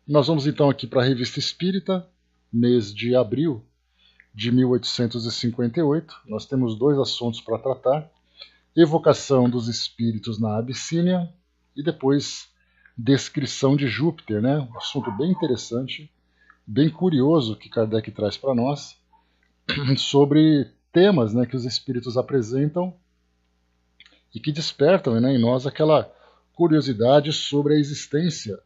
Nós vamos então aqui para a Revista Espírita, mês de abril de 1858. Nós temos dois assuntos para tratar: evocação dos espíritos na Abissínia e depois descrição de Júpiter, né? Um assunto bem interessante, bem curioso que Kardec traz para nós sobre temas, né, que os espíritos apresentam e que despertam, né, em nós aquela curiosidade sobre a existência,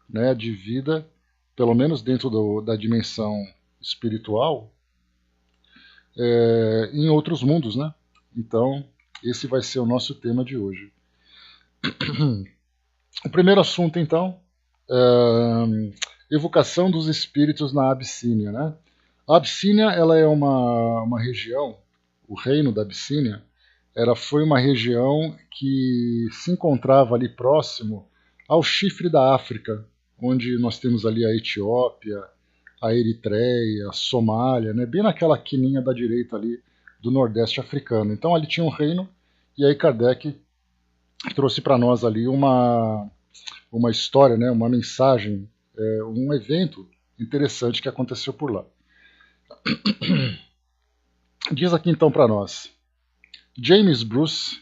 né, de vida, pelo menos dentro da dimensão espiritual, em outros mundos, né? Então, esse vai ser o nosso tema de hoje. O primeiro assunto, então, evocação dos espíritos na Abissínia, né? A Abissínia, ela é uma região, o reino da Abissínia, foi uma região que se encontrava ali próximo ao chifre da África, onde nós temos ali a Etiópia, a Eritreia, a Somália, né? Bem naquela quininha da direita ali do Nordeste africano. Então ali tinha um reino, e aí Kardec trouxe para nós ali uma história, né? Uma mensagem, um evento interessante que aconteceu por lá. Diz aqui então para nós: James Bruce,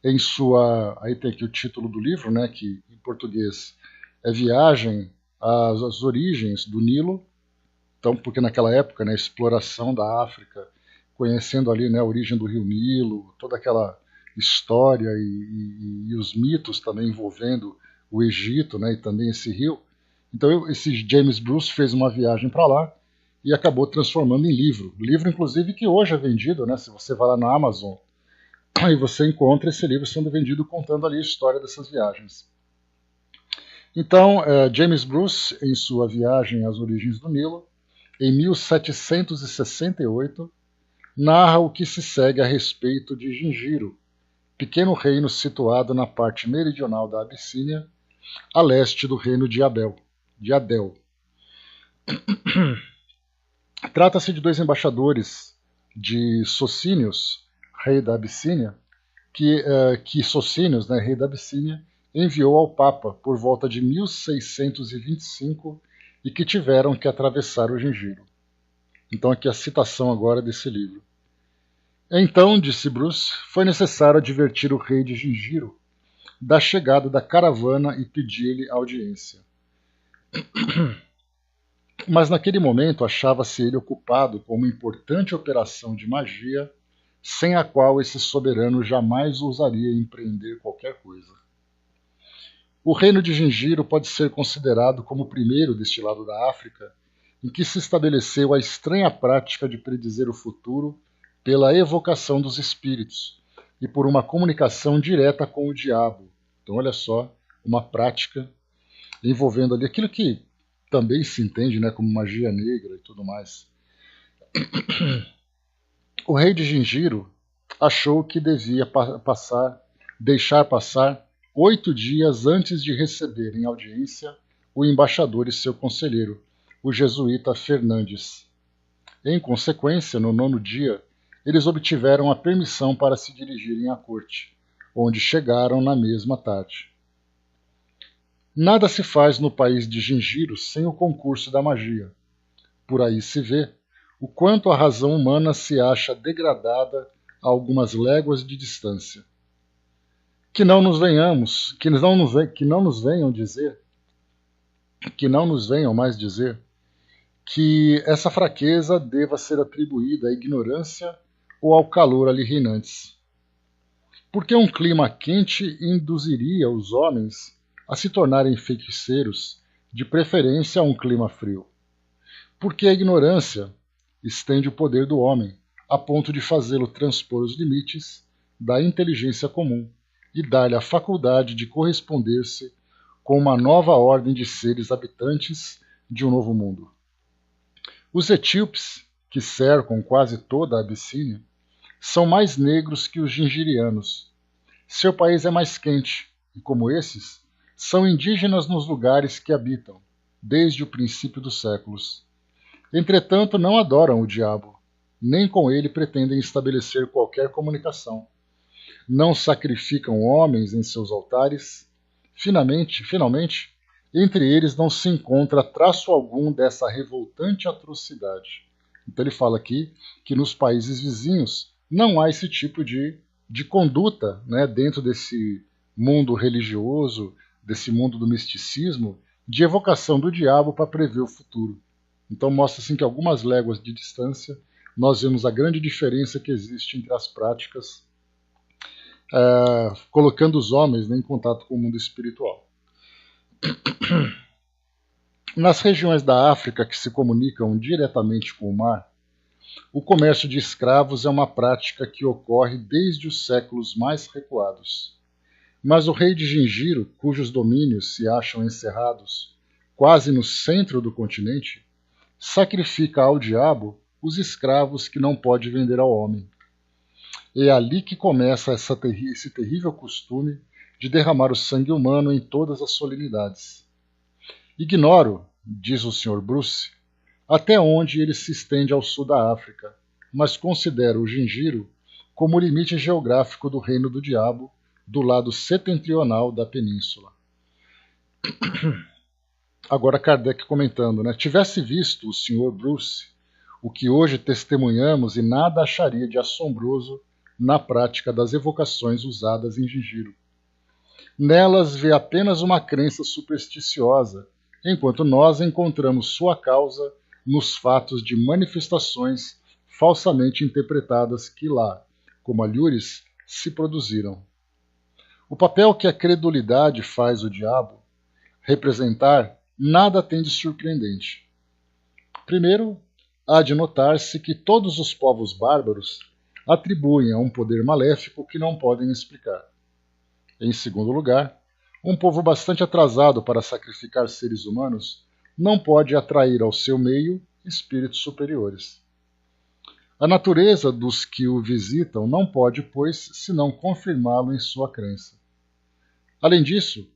em sua... Aí tem aqui o título do livro, né, que em português é Viagem às Origens do Nilo. Então, porque naquela época, né, a exploração da África, conhecendo ali, né, a origem do rio Nilo, toda aquela história e os mitos também envolvendo o Egito, né, e também esse rio. Então, esse James Bruce fez uma viagem para lá e acabou transformando em livro. Livro, inclusive, que hoje é vendido, né, se você vai lá na Amazon, aí você encontra esse livro sendo vendido contando ali a história dessas viagens. Então, James Bruce, em sua Viagem às Origens do Nilo, em 1768, narra o que se segue a respeito de Gingiro, pequeno reino situado na parte meridional da Abissínia, a leste do reino de Adel. Trata-se de dois embaixadores de Socinius, rei da Abissínia, que Socinius, né, rei da Abissínia, enviou ao Papa por volta de 1625 e que tiveram que atravessar o Gingiro. Então aqui a citação agora desse livro. Então, disse Bruce, foi necessário advertir o rei de Gingiro da chegada da caravana e pedir-lhe audiência. Mas naquele momento achava-se ele ocupado com uma importante operação de magia, sem a qual esse soberano jamais ousaria empreender qualquer coisa. O reino de Gingiro pode ser considerado como o primeiro deste lado da África em que se estabeleceu a estranha prática de predizer o futuro pela evocação dos espíritos e por uma comunicação direta com o diabo. Então, olha só, uma prática envolvendo ali aquilo que também se entende, né, como magia negra e tudo mais. O rei de Gingiro achou que devia deixar passar 8 dias antes de receber em audiência o embaixador e seu conselheiro, o jesuíta Fernandes. Em consequência, no 9º dia, eles obtiveram a permissão para se dirigirem à corte, onde chegaram na mesma tarde. Nada se faz no país de Gingiro sem o concurso da magia. Por aí se vê o quanto a razão humana se acha degradada a algumas léguas de distância. Que não nos venham mais dizer que essa fraqueza deva ser atribuída à ignorância ou ao calor ali reinantes. Porque um clima quente induziria os homens a se tornarem feiticeiros, de preferência a um clima frio. Porque a ignorância estende o poder do homem, a ponto de fazê-lo transpor os limites da inteligência comum e dar-lhe a faculdade de corresponder-se com uma nova ordem de seres habitantes de um novo mundo. Os etíopes, que cercam quase toda a Abissínia, são mais negros que os gingirianos. Seu país é mais quente, e como esses, são indígenas nos lugares que habitam, desde o princípio dos séculos. Entretanto, não adoram o diabo, nem com ele pretendem estabelecer qualquer comunicação. Não sacrificam homens em seus altares. Finalmente, Entre eles não se encontra traço algum dessa revoltante atrocidade. Então ele fala aqui que nos países vizinhos não há esse tipo de conduta, né, dentro desse mundo religioso, desse mundo do misticismo, de evocação do diabo para prever o futuro. Então mostra assim que a algumas léguas de distância nós vemos a grande diferença que existe entre as práticas, colocando os homens, né, em contato com o mundo espiritual. Nas regiões da África que se comunicam diretamente com o mar, o comércio de escravos é uma prática que ocorre desde os séculos mais recuados. Mas o rei de Gingiro, cujos domínios se acham encerrados quase no centro do continente, sacrifica ao diabo os escravos que não pode vender ao homem. É ali que começa esse terrível costume de derramar o sangue humano em todas as solenidades. Ignoro, diz o Sr. Bruce, até onde ele se estende ao sul da África, mas considero o Gingiro como o limite geográfico do reino do diabo do lado setentrional da península. Agora Kardec comentando, né? Tivesse visto o Sr. Bruce o que hoje testemunhamos e nada acharia de assombroso na prática das evocações usadas em Gingiro. Nelas vê apenas uma crença supersticiosa, enquanto nós encontramos sua causa nos fatos de manifestações falsamente interpretadas que lá, como alhures, se produziram. O papel que a credulidade faz o diabo representar nada tem de surpreendente. Primeiro, há de notar-se que todos os povos bárbaros atribuem a um poder maléfico que não podem explicar. Em segundo lugar, um povo bastante atrasado para sacrificar seres humanos não pode atrair ao seu meio espíritos superiores. A natureza dos que o visitam não pode, pois, senão confirmá-lo em sua crença. Além disso,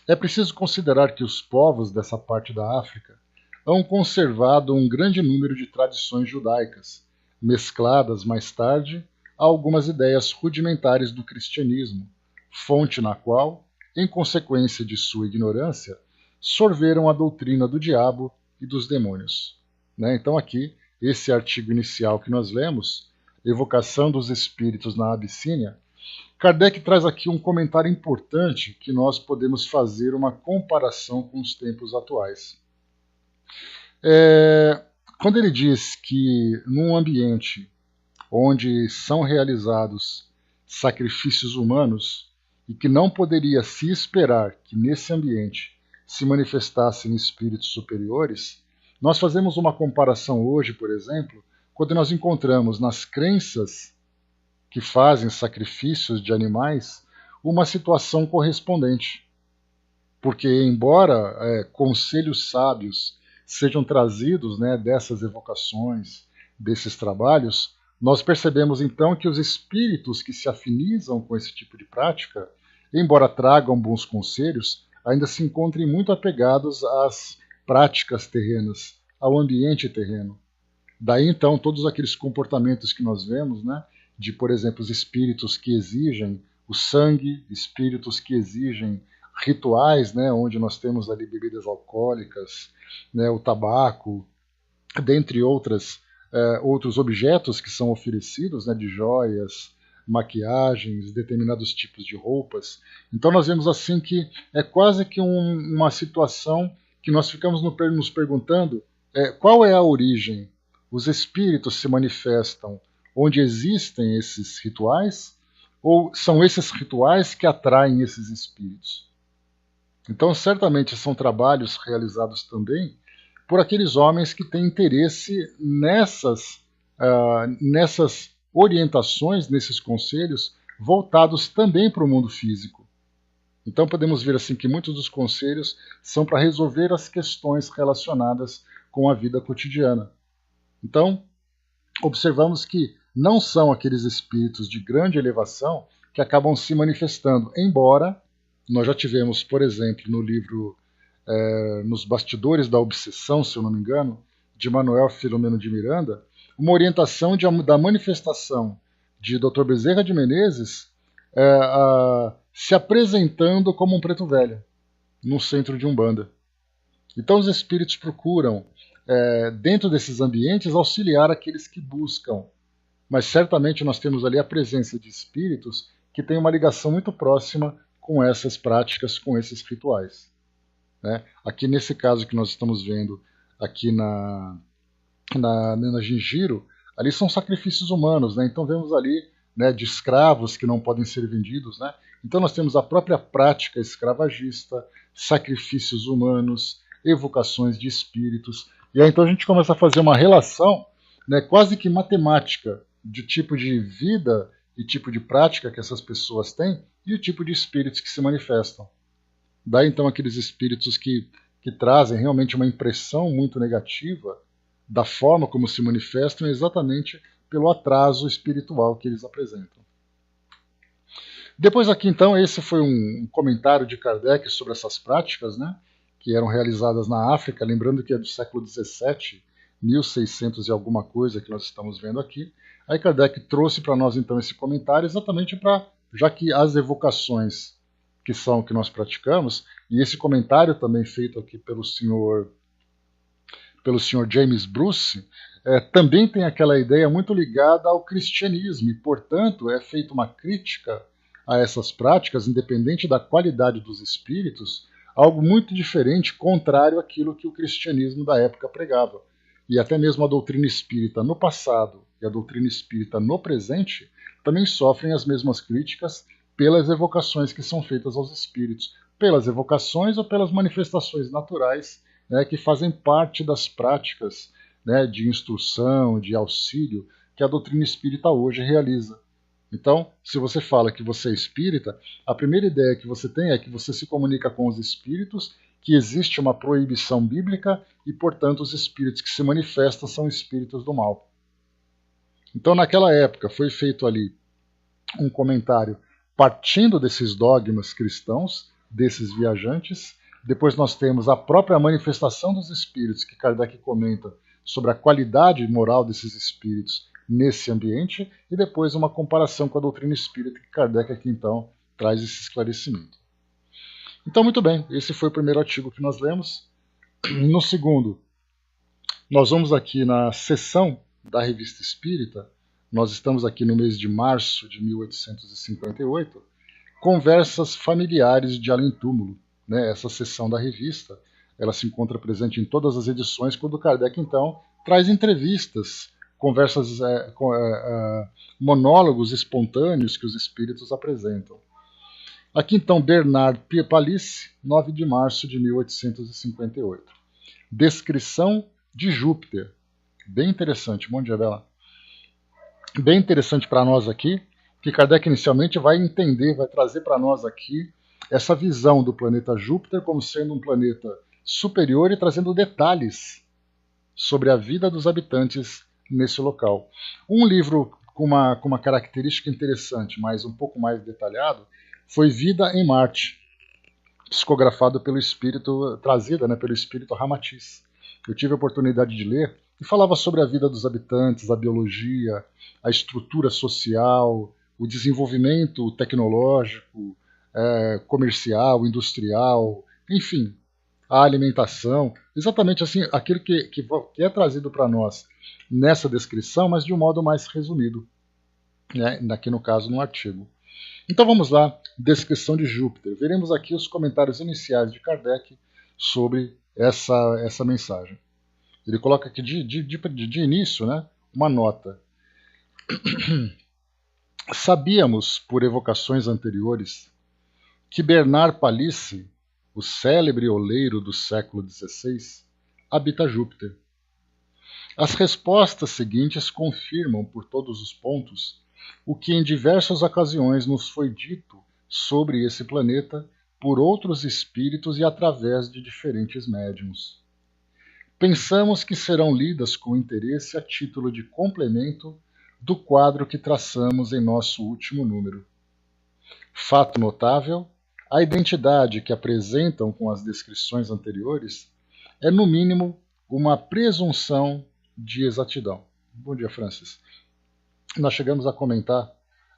é preciso considerar que os povos dessa parte da África hão conservado um grande número de tradições judaicas, mescladas mais tarde a algumas ideias rudimentares do cristianismo, fonte na qual, em consequência de sua ignorância, sorveram a doutrina do diabo e dos demônios. Né? Então aqui, esse artigo inicial que nós lemos, Evocação dos Espíritos na Abissínia, Kardec traz aqui um comentário importante que nós podemos fazer uma comparação com os tempos atuais. Quando ele diz que num ambiente onde são realizados sacrifícios humanos e que não poderia se esperar que nesse ambiente se manifestassem espíritos superiores, nós fazemos uma comparação hoje, por exemplo, quando nós encontramos nas crenças que fazem sacrifícios de animais uma situação correspondente. Porque, embora conselhos sábios sejam trazidos, né, dessas evocações, desses trabalhos, nós percebemos então que os espíritos que se afinizam com esse tipo de prática, embora tragam bons conselhos, ainda se encontrem muito apegados às práticas terrenas, ao ambiente terreno. Daí então todos aqueles comportamentos que nós vemos, né, de, por exemplo, os espíritos que exigem o sangue, espíritos que exigem rituais, né, onde nós temos ali bebidas alcoólicas, né, o tabaco, dentre outros objetos que são oferecidos, né, de joias, maquiagens, determinados tipos de roupas. Então nós vemos assim que é quase que uma situação que nós ficamos nos perguntando qual é a origem. Os espíritos se manifestam onde existem esses rituais, ou são esses rituais que atraem esses espíritos? Então, certamente são trabalhos realizados também por aqueles homens que têm interesse nessas orientações, nesses conselhos, voltados também para o mundo físico. Então, podemos ver assim que muitos dos conselhos são para resolver as questões relacionadas com a vida cotidiana. Então, observamos que não são aqueles espíritos de grande elevação que acabam se manifestando, embora nós já tivemos, por exemplo, no livro Nos Bastidores da Obsessão, se eu não me engano, de Manuel Filomeno de Miranda, uma orientação da manifestação de Dr. Bezerra de Menezes se apresentando como um preto velho. num centro de Umbanda. Então os espíritos procuram, dentro desses ambientes, auxiliar aqueles que buscam. Mas certamente nós temos ali a presença de espíritos que têm uma ligação muito próxima com essas práticas, com esses rituais. Né? Aqui nesse caso que nós estamos vendo aqui na Gingiro, ali são sacrifícios humanos, né? Então vemos ali, né, de escravos que não podem ser vendidos, né? Então nós temos a própria prática escravagista, sacrifícios humanos, evocações de espíritos, e aí então a gente começa a fazer uma relação, né, quase que matemática de tipo de vida e tipo de prática que essas pessoas têm e o tipo de espíritos que se manifestam. Daí então aqueles espíritos que trazem realmente uma impressão muito negativa da forma como se manifestam exatamente pelo atraso espiritual que eles apresentam. Depois aqui então, esse foi um comentário de Kardec sobre essas práticas, né, que eram realizadas na África, lembrando que é do século XVII, 1600 e alguma coisa que nós estamos vendo aqui. Aí Kardec trouxe para nós então esse comentário exatamente para, já que as evocações que são que nós praticamos, e esse comentário também feito aqui pelo senhor James Bruce, também tem aquela ideia muito ligada ao cristianismo, e, portanto, é feita uma crítica a essas práticas, independente da qualidade dos espíritos, algo muito diferente, contrário àquilo que o cristianismo da época pregava. E até mesmo a doutrina espírita no passado e a doutrina espírita no presente também sofrem as mesmas críticas pelas evocações que são feitas aos espíritos, pelas evocações ou pelas manifestações naturais, né, que fazem parte das práticas, né, de instrução, de auxílio que a doutrina espírita hoje realiza. Então, se você fala que você é espírita, a primeira ideia que você tem é que você se comunica com os espíritos, que existe uma proibição bíblica e, portanto, os espíritos que se manifestam são espíritos do mal. Então, naquela época, foi feito ali um comentário partindo desses dogmas cristãos, desses viajantes. Depois nós temos a própria manifestação dos espíritos, que Kardec comenta sobre a qualidade moral desses espíritos nesse ambiente, e depois uma comparação com a doutrina espírita, que Kardec aqui então traz esse esclarecimento. Então, muito bem, esse foi o primeiro artigo que nós lemos. No segundo, nós vamos aqui na seção da Revista Espírita, nós estamos aqui no mês de março de 1858, Conversas Familiares de Além-Túmulo. Né? Essa seção da revista, ela se encontra presente em todas as edições, quando Kardec, então, traz entrevistas, conversas, monólogos espontâneos que os espíritos apresentam. Aqui, então, Bernard Palissy, 9 de março de 1858. Descrição de Júpiter. Bem interessante. Bom dia, Bela. Bem interessante para nós aqui, que Kardec inicialmente vai entender, vai trazer para nós aqui essa visão do planeta Júpiter como sendo um planeta superior e trazendo detalhes sobre a vida dos habitantes nesse local. Um livro com uma característica interessante, mas um pouco mais detalhado, foi Vida em Marte, psicografado pelo espírito, trazida, né, pelo espírito Ramatiz. Eu tive a oportunidade de ler e falava sobre a vida dos habitantes, a biologia, a estrutura social, o desenvolvimento tecnológico, comercial, industrial, enfim, a alimentação, exatamente assim, aquilo que é trazido para nós nessa descrição, mas de um modo mais resumido, né, aqui no caso no artigo. Então vamos lá, descrição de Júpiter. Veremos aqui os comentários iniciais de Kardec sobre essa mensagem. Ele coloca aqui de início, né, uma nota. Sabíamos, por evocações anteriores, que Bernard Palissy, o célebre oleiro do século XVI, habita Júpiter. As respostas seguintes confirmam por todos os pontos o que em diversas ocasiões nos foi dito sobre esse planeta por outros espíritos e através de diferentes médiuns. Pensamos que serão lidas com interesse a título de complemento do quadro que traçamos em nosso último número. Fato notável, a identidade que apresentam com as descrições anteriores é, no mínimo, uma presunção de exatidão. Bom dia, Francis. Nós chegamos a comentar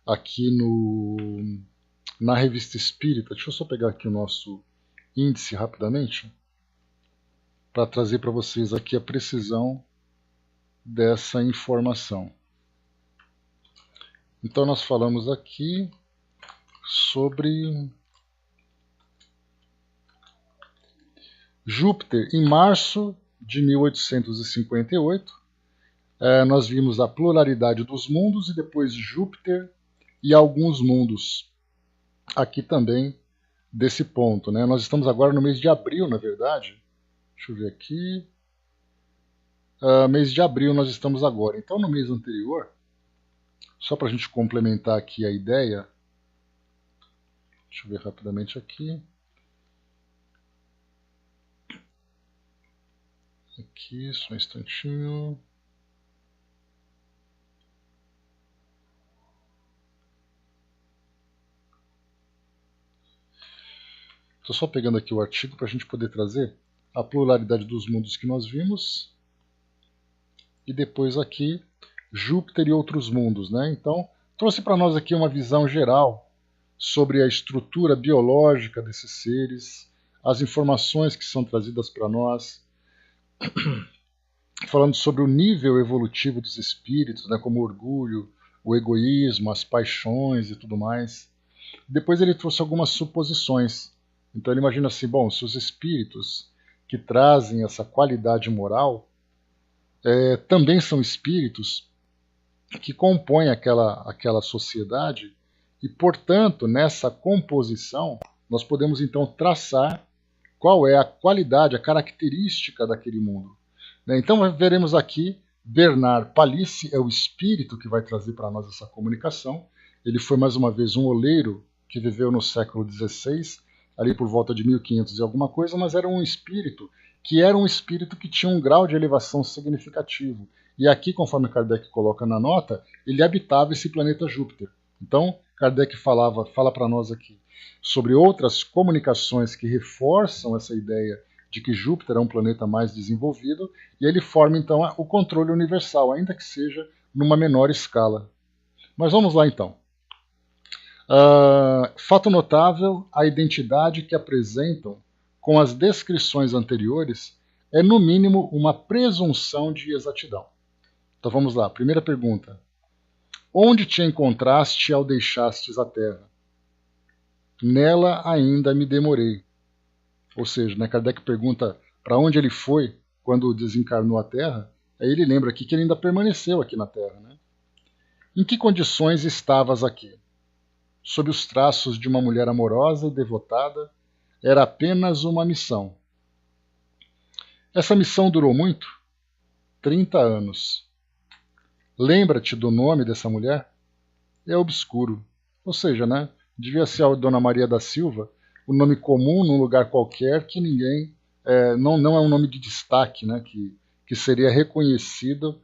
aqui na Revista Espírita, deixa eu só pegar aqui o nosso índice rapidamente, para trazer para vocês aqui a precisão dessa informação. Então nós falamos aqui sobre Júpiter em março de 1858. Nós vimos a pluralidade dos mundos e depois Júpiter e alguns mundos. Aqui também desse ponto, né? Nós estamos agora no mês de abril, na verdade. Deixa eu ver aqui. Mês de abril nós estamos agora. Então, no mês anterior, só para a gente complementar aqui a ideia, deixa eu ver rapidamente aqui. Aqui, só um instantinho. Estou só pegando aqui o artigo para a gente poder trazer a pluralidade dos mundos que nós vimos. E depois aqui, Júpiter e outros mundos, né? Então, trouxe para nós aqui uma visão geral sobre a estrutura biológica desses seres, as informações que são trazidas para nós, falando sobre o nível evolutivo dos espíritos, né, como o orgulho, o egoísmo, as paixões e tudo mais. Depois ele trouxe algumas suposições. Então ele imagina assim, bom, se os espíritos que trazem essa qualidade moral também são espíritos que compõem aquela sociedade e, portanto, nessa composição, nós podemos então traçar qual é a qualidade, a característica daquele mundo. Então veremos aqui Bernard Palissy é o espírito que vai trazer para nós essa comunicação. Ele foi mais uma vez um oleiro que viveu no século XVI, ali por volta de 1500 e alguma coisa, mas era um espírito que tinha um grau de elevação significativo. E aqui, conforme Kardec coloca na nota, ele habitava esse planeta Júpiter. Então, Kardec fala para nós aqui sobre outras comunicações que reforçam essa ideia de que Júpiter é um planeta mais desenvolvido, e ele forma então o controle universal, ainda que seja numa menor escala. Mas vamos lá então. Fato notável, a identidade que apresentam com as descrições anteriores é no mínimo uma presunção de exatidão. Então vamos lá, primeira pergunta. Onde te encontraste ao deixastes a terra? Nela ainda me demorei. Ou seja, né, Kardec pergunta para onde ele foi quando desencarnou a Terra, aí ele lembra aqui que ele ainda permaneceu aqui na Terra. Né? Em que condições estavas aqui? Sob os traços de uma mulher amorosa e devotada, era apenas uma missão. Essa missão durou muito? 30 anos. Lembra-te do nome dessa mulher? É obscuro. Ou seja, né, devia ser a Dona Maria da Silva, um nome comum num lugar qualquer que ninguém não é um nome de destaque, né, que seria reconhecido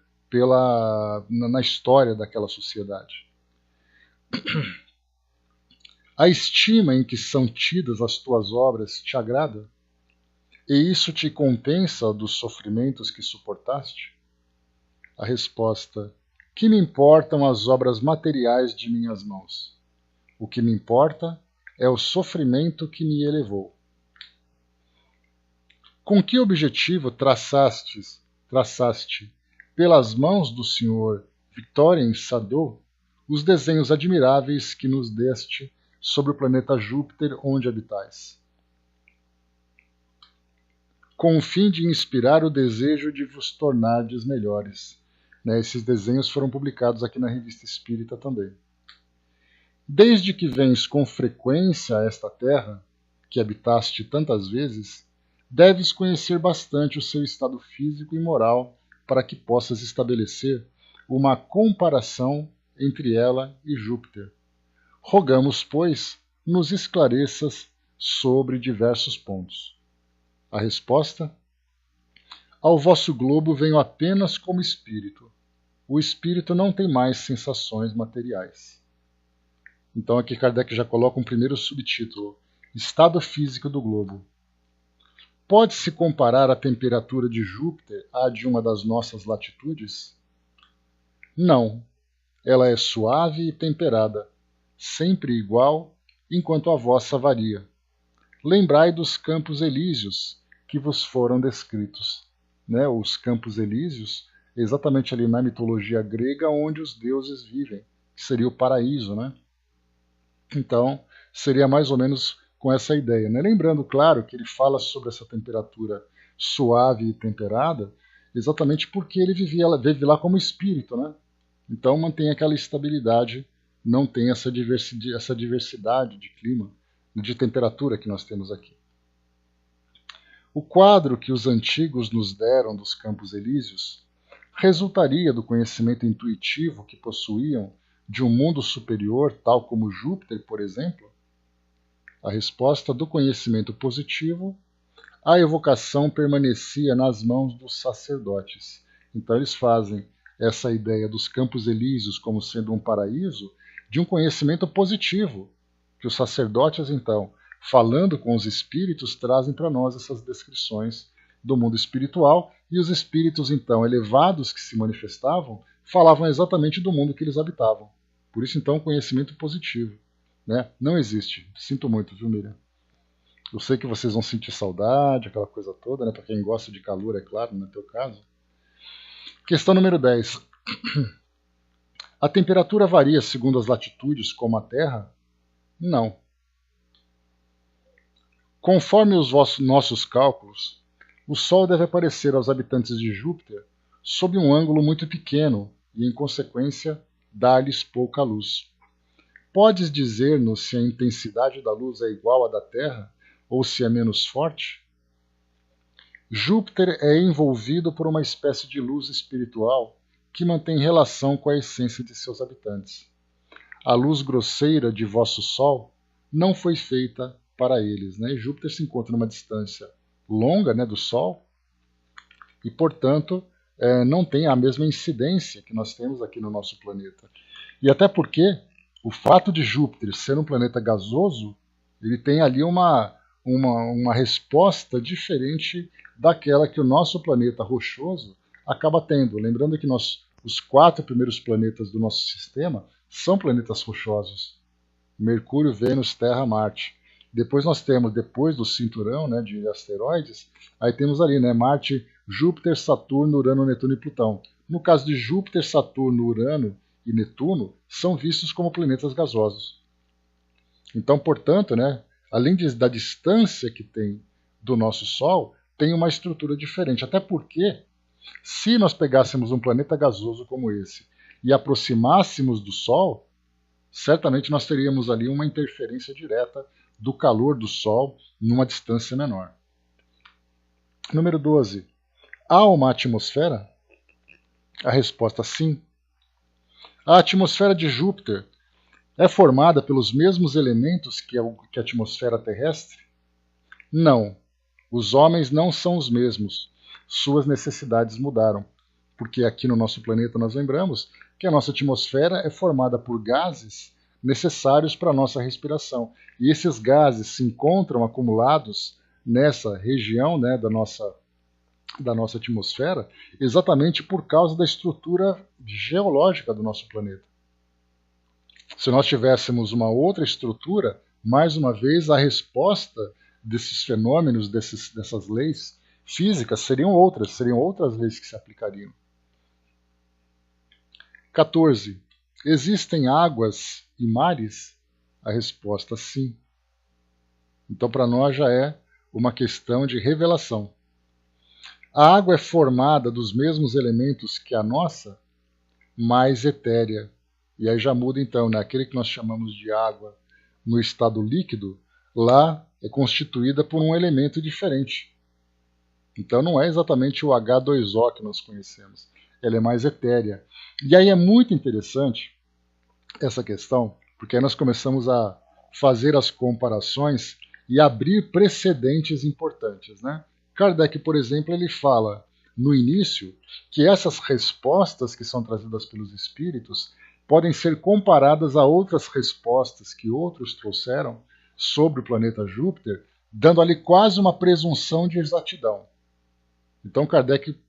na história daquela sociedade. A estima em que são tidas as tuas obras te agrada? E isso te compensa dos sofrimentos que suportaste? A resposta: que me importam as obras materiais de minhas mãos? O que me importa é o sofrimento que me elevou. Com que objetivo traçaste pelas mãos do Sr. Victorien Sadot os desenhos admiráveis que nos deste sobre o planeta Júpiter onde habitais? Com o fim de inspirar o desejo de vos tornardes melhores. Esses desenhos foram publicados aqui na Revista Espírita também. Desde que vens com frequência a esta terra, que habitaste tantas vezes, deves conhecer bastante o seu estado físico e moral para que possas estabelecer uma comparação entre ela e Júpiter. Rogamos, pois, nos esclareças sobre diversos pontos. A resposta? Ao vosso globo venho apenas como espírito. O espírito não tem mais sensações materiais. Então aqui Kardec já coloca um primeiro subtítulo, Estado Físico do Globo. Pode-se comparar a temperatura de Júpiter à de uma das nossas latitudes? Não. Ela é suave e temperada, sempre igual, enquanto a vossa varia. lembrai dos campos elíseos que vos foram descritos. Né? Os campos elíseos, exatamente ali na mitologia grega, onde os deuses vivem, que seria o paraíso. Né? Então, seria mais ou menos com essa ideia. Né? Lembrando, claro, que ele fala sobre essa temperatura suave e temperada, exatamente porque ele vive lá como espírito. Né? Então, mantém aquela estabilidade, não tem essa diversidade de clima, de temperatura que nós temos aqui. O quadro que os antigos nos deram dos Campos Elíseos resultaria do conhecimento intuitivo que possuíam de um mundo superior, tal como Júpiter, por exemplo? A resposta do conhecimento positivo, a evocação permanecia nas mãos dos sacerdotes. Então eles fazem essa ideia dos Campos Elíseos como sendo um paraíso de um conhecimento positivo, que os sacerdotes, então, falando com os espíritos, trazem para nós essas descrições do mundo espiritual, e os espíritos, então, elevados que se manifestavam, falavam exatamente do mundo que eles habitavam. Por isso, então, conhecimento positivo. Né? Não existe. Sinto muito, viu, Miriam? Eu sei que vocês vão sentir saudade, aquela coisa toda, né? Para quem gosta de calor, é claro, no teu caso. Questão número 10. A temperatura varia segundo as latitudes, como a Terra? Não. Conforme os nossos cálculos, o Sol deve aparecer aos habitantes de Júpiter sob um ângulo muito pequeno e, em consequência, dar-lhes pouca luz. Podes dizer-nos se a intensidade da luz é igual à da Terra ou se é menos forte? Júpiter é envolvido por uma espécie de luz espiritual que mantém relação com a essência de seus habitantes. A luz grosseira de vosso Sol não foi feita para eles. Né? Júpiter se encontra numa distância longa, né, do Sol e, portanto, não tem a mesma incidência que nós temos aqui no nosso planeta. E até porque o fato de Júpiter ser um planeta gasoso, ele tem ali uma resposta diferente daquela que o nosso planeta rochoso acaba tendo. Lembrando que os 4 primeiros planetas do nosso sistema são planetas rochosos. Mercúrio, Vênus, Terra, Marte. Depois nós temos, depois do cinturão, né, de asteroides, aí temos ali, né, Marte, Júpiter, Saturno, Urano, Netuno e Plutão. No caso de Júpiter, Saturno, Urano e Netuno, são vistos como planetas gasosos. Então, portanto, né, além da distância que tem do nosso Sol, tem uma estrutura diferente. Até porque, se nós pegássemos um planeta gasoso como esse e aproximássemos do Sol, certamente nós teríamos ali uma interferência direta do calor do Sol numa distância menor. Número 12. Há uma atmosfera? A resposta sim. A atmosfera de Júpiter é formada pelos mesmos elementos que a atmosfera terrestre? Não. Os homens não são os mesmos. Suas necessidades mudaram. Porque aqui no nosso planeta nós lembramos que a nossa atmosfera é formada por gases necessários para a nossa respiração. E esses gases se encontram acumulados nessa região, né, da nossa atmosfera, exatamente por causa da estrutura geológica do nosso planeta. Se nós tivéssemos uma outra estrutura, mais uma vez a resposta desses fenômenos, dessas leis físicas seriam outras leis que se aplicariam. 14. Existem águas e mares? A resposta sim. Então, para nós já é uma questão de revelação. A água é formada dos mesmos elementos que a nossa, mais etérea. E aí já muda então, né? Aquele que nós chamamos de água no estado líquido, lá é constituída por um elemento diferente. Então não é exatamente o H2O que nós conhecemos, ela é mais etérea. E aí é muito interessante essa questão, porque aí nós começamos a fazer as comparações e abrir precedentes importantes. Né? Kardec, por exemplo, ele fala no início que essas respostas que são trazidas pelos espíritos podem ser comparadas a outras respostas que outros trouxeram sobre o planeta Júpiter, dando ali quase uma presunção de exatidão. Então Kardec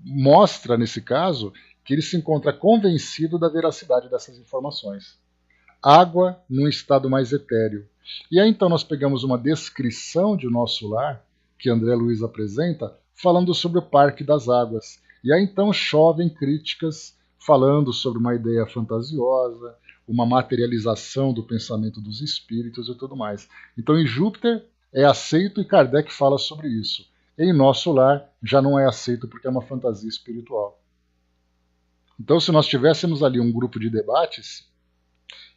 mostra, nesse caso, que ele se encontra convencido da veracidade dessas informações. Água num estado mais etéreo, E aí então nós pegamos uma descrição de nosso lar, que André Luiz apresenta, falando sobre o Parque das Águas. E aí então chovem críticas falando sobre uma ideia fantasiosa, uma materialização do pensamento dos espíritos e tudo mais. Então em Júpiter é aceito e Kardec fala sobre isso. Em nosso lar já não é aceito porque é uma fantasia espiritual. Então se nós tivéssemos ali um grupo de debates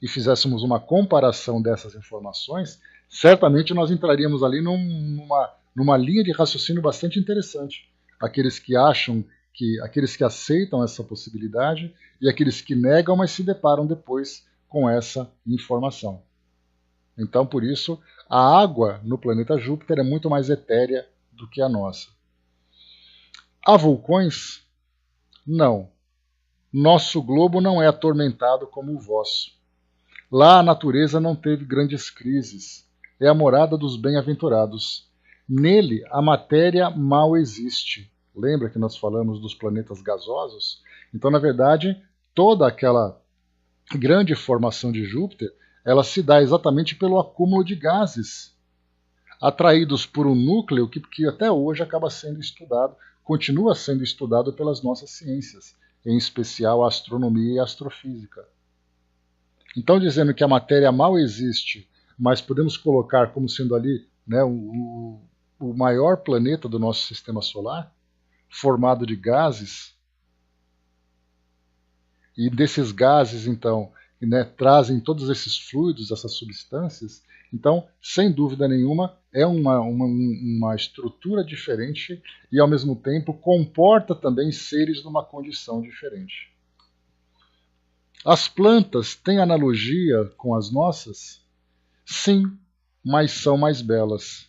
e fizéssemos uma comparação dessas informações, certamente nós entraríamos ali numa linha de raciocínio bastante interessante. Aqueles que acham aqueles que aceitam essa possibilidade e aqueles que negam, mas se deparam depois com essa informação. Então, por isso, a água no planeta Júpiter é muito mais etérea do que a nossa. Há vulcões? Não. Nosso globo não é atormentado como o vosso. Lá a natureza não teve grandes crises. É a morada dos bem-aventurados. Nele a matéria mal existe. Lembra que nós falamos dos planetas gasosos? Então, na verdade, toda aquela grande formação de Júpiter, ela se dá exatamente pelo acúmulo de gases, atraídos por um núcleo que até hoje acaba sendo estudado, continua sendo estudado pelas nossas ciências, em especial a astronomia e a astrofísica. Então, dizendo que a matéria mal existe, mas podemos colocar como sendo ali, né, o maior planeta do nosso sistema solar, formado de gases, e desses gases, então, né, trazem todos esses fluidos, essas substâncias, então, sem dúvida nenhuma, é uma estrutura diferente e, ao mesmo tempo, comporta também seres numa condição diferente. As plantas têm analogia com as nossas? Sim, mas são mais belas.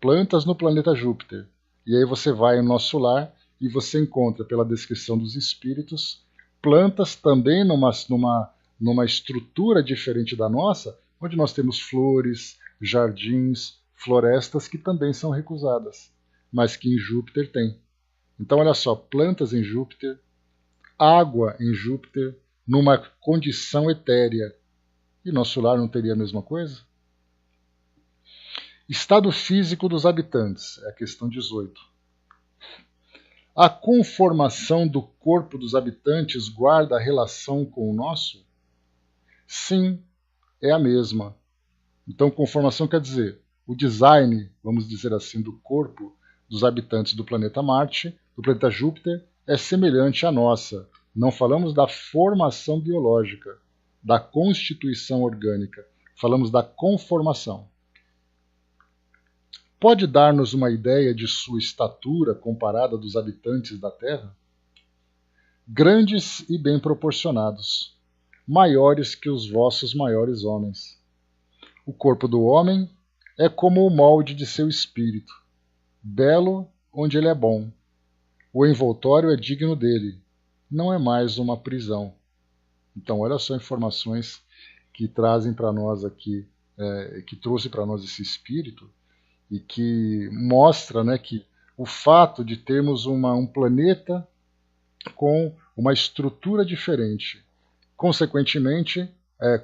Plantas no planeta Júpiter. E aí você vai no nosso lar e você encontra, pela descrição dos espíritos, plantas também numa estrutura diferente da nossa, onde nós temos flores, jardins, florestas que também são recusadas, mas que em Júpiter tem. Então olha só, plantas em Júpiter, água em Júpiter, numa condição etérea. E nosso lar não teria a mesma coisa? Estado físico dos habitantes, é a questão 18. A conformação do corpo dos habitantes guarda relação com o nosso? Sim, é a mesma. Então, conformação quer dizer o design, vamos dizer assim, do corpo dos habitantes do planeta Marte, do planeta Júpiter, é semelhante à nossa. Não falamos da formação biológica, da constituição orgânica. Falamos da conformação. Pode dar-nos uma ideia de sua estatura comparada dos habitantes da Terra? Grandes e bem proporcionados, maiores que os vossos maiores homens. O corpo do homem é como o molde de seu espírito, belo onde ele é bom. O envoltório é digno dele, não é mais uma prisão. Então, olha só informações que trazem para nós aqui, que trouxe para nós esse espírito, e que mostra, né, que o fato de termos um planeta com uma estrutura diferente, consequentemente,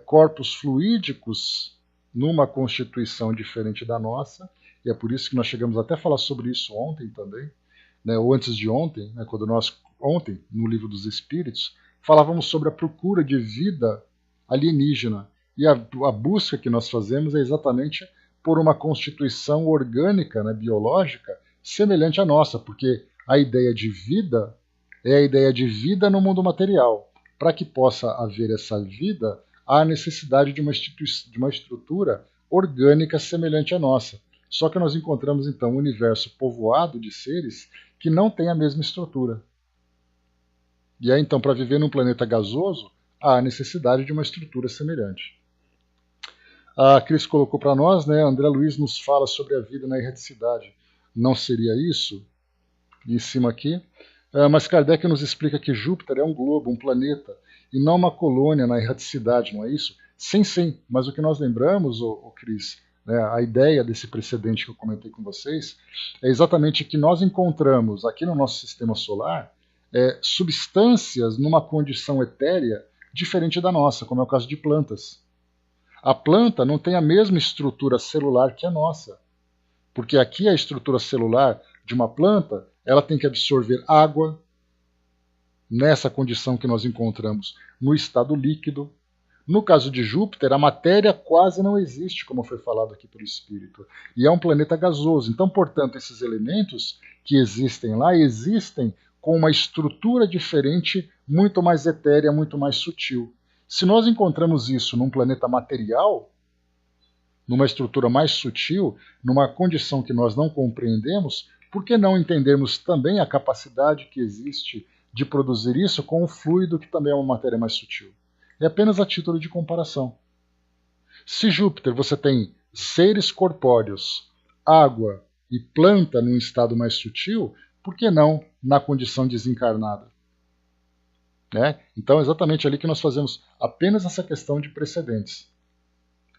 corpos fluídicos numa constituição diferente da nossa, e é por isso que nós chegamos até a falar sobre isso ontem também, né, ou antes de ontem, né, quando nós, ontem, no Livro dos Espíritos, falávamos sobre a procura de vida alienígena, e a busca que nós fazemos é exatamente por uma constituição orgânica, né, biológica, semelhante à nossa, porque a ideia de vida é a ideia de vida no mundo material. Para que possa haver essa vida, há necessidade de uma estrutura orgânica semelhante à nossa. Só que nós encontramos, então, um universo povoado de seres que não têm a mesma estrutura. E aí, então, para viver num planeta gasoso, há a necessidade de uma estrutura semelhante. A Cris colocou para nós, né, André Luiz nos fala sobre a vida na erraticidade. Não seria isso? Em cima aqui. Mas Kardec nos explica que Júpiter é um globo, um planeta, e não uma colônia na erraticidade, não é isso? Sim, sim, mas o que nós lembramos, Cris, né, a ideia desse precedente que eu comentei com vocês, é exatamente que nós encontramos aqui no nosso sistema solar substâncias numa condição etérea diferente da nossa, como é o caso de plantas. A planta não tem a mesma estrutura celular que a nossa, porque aqui a estrutura celular de uma planta, ela tem que absorver água, nessa condição que nós encontramos no estado líquido. No caso de Júpiter, a matéria quase não existe, como foi falado aqui pelo Espírito, e é um planeta gasoso. Então, portanto, esses elementos que existem lá existem com uma estrutura diferente, muito mais etérea, muito mais sutil. Se nós encontramos isso num planeta material, numa estrutura mais sutil, numa condição que nós não compreendemos, por que não entendermos também a capacidade que existe de produzir isso com um fluido que também é uma matéria mais sutil? É apenas a título de comparação. Se Júpiter você tem seres corpóreos, água e planta num estado mais sutil, por que não na condição desencarnada? Então é exatamente ali que nós fazemos apenas essa questão de precedentes,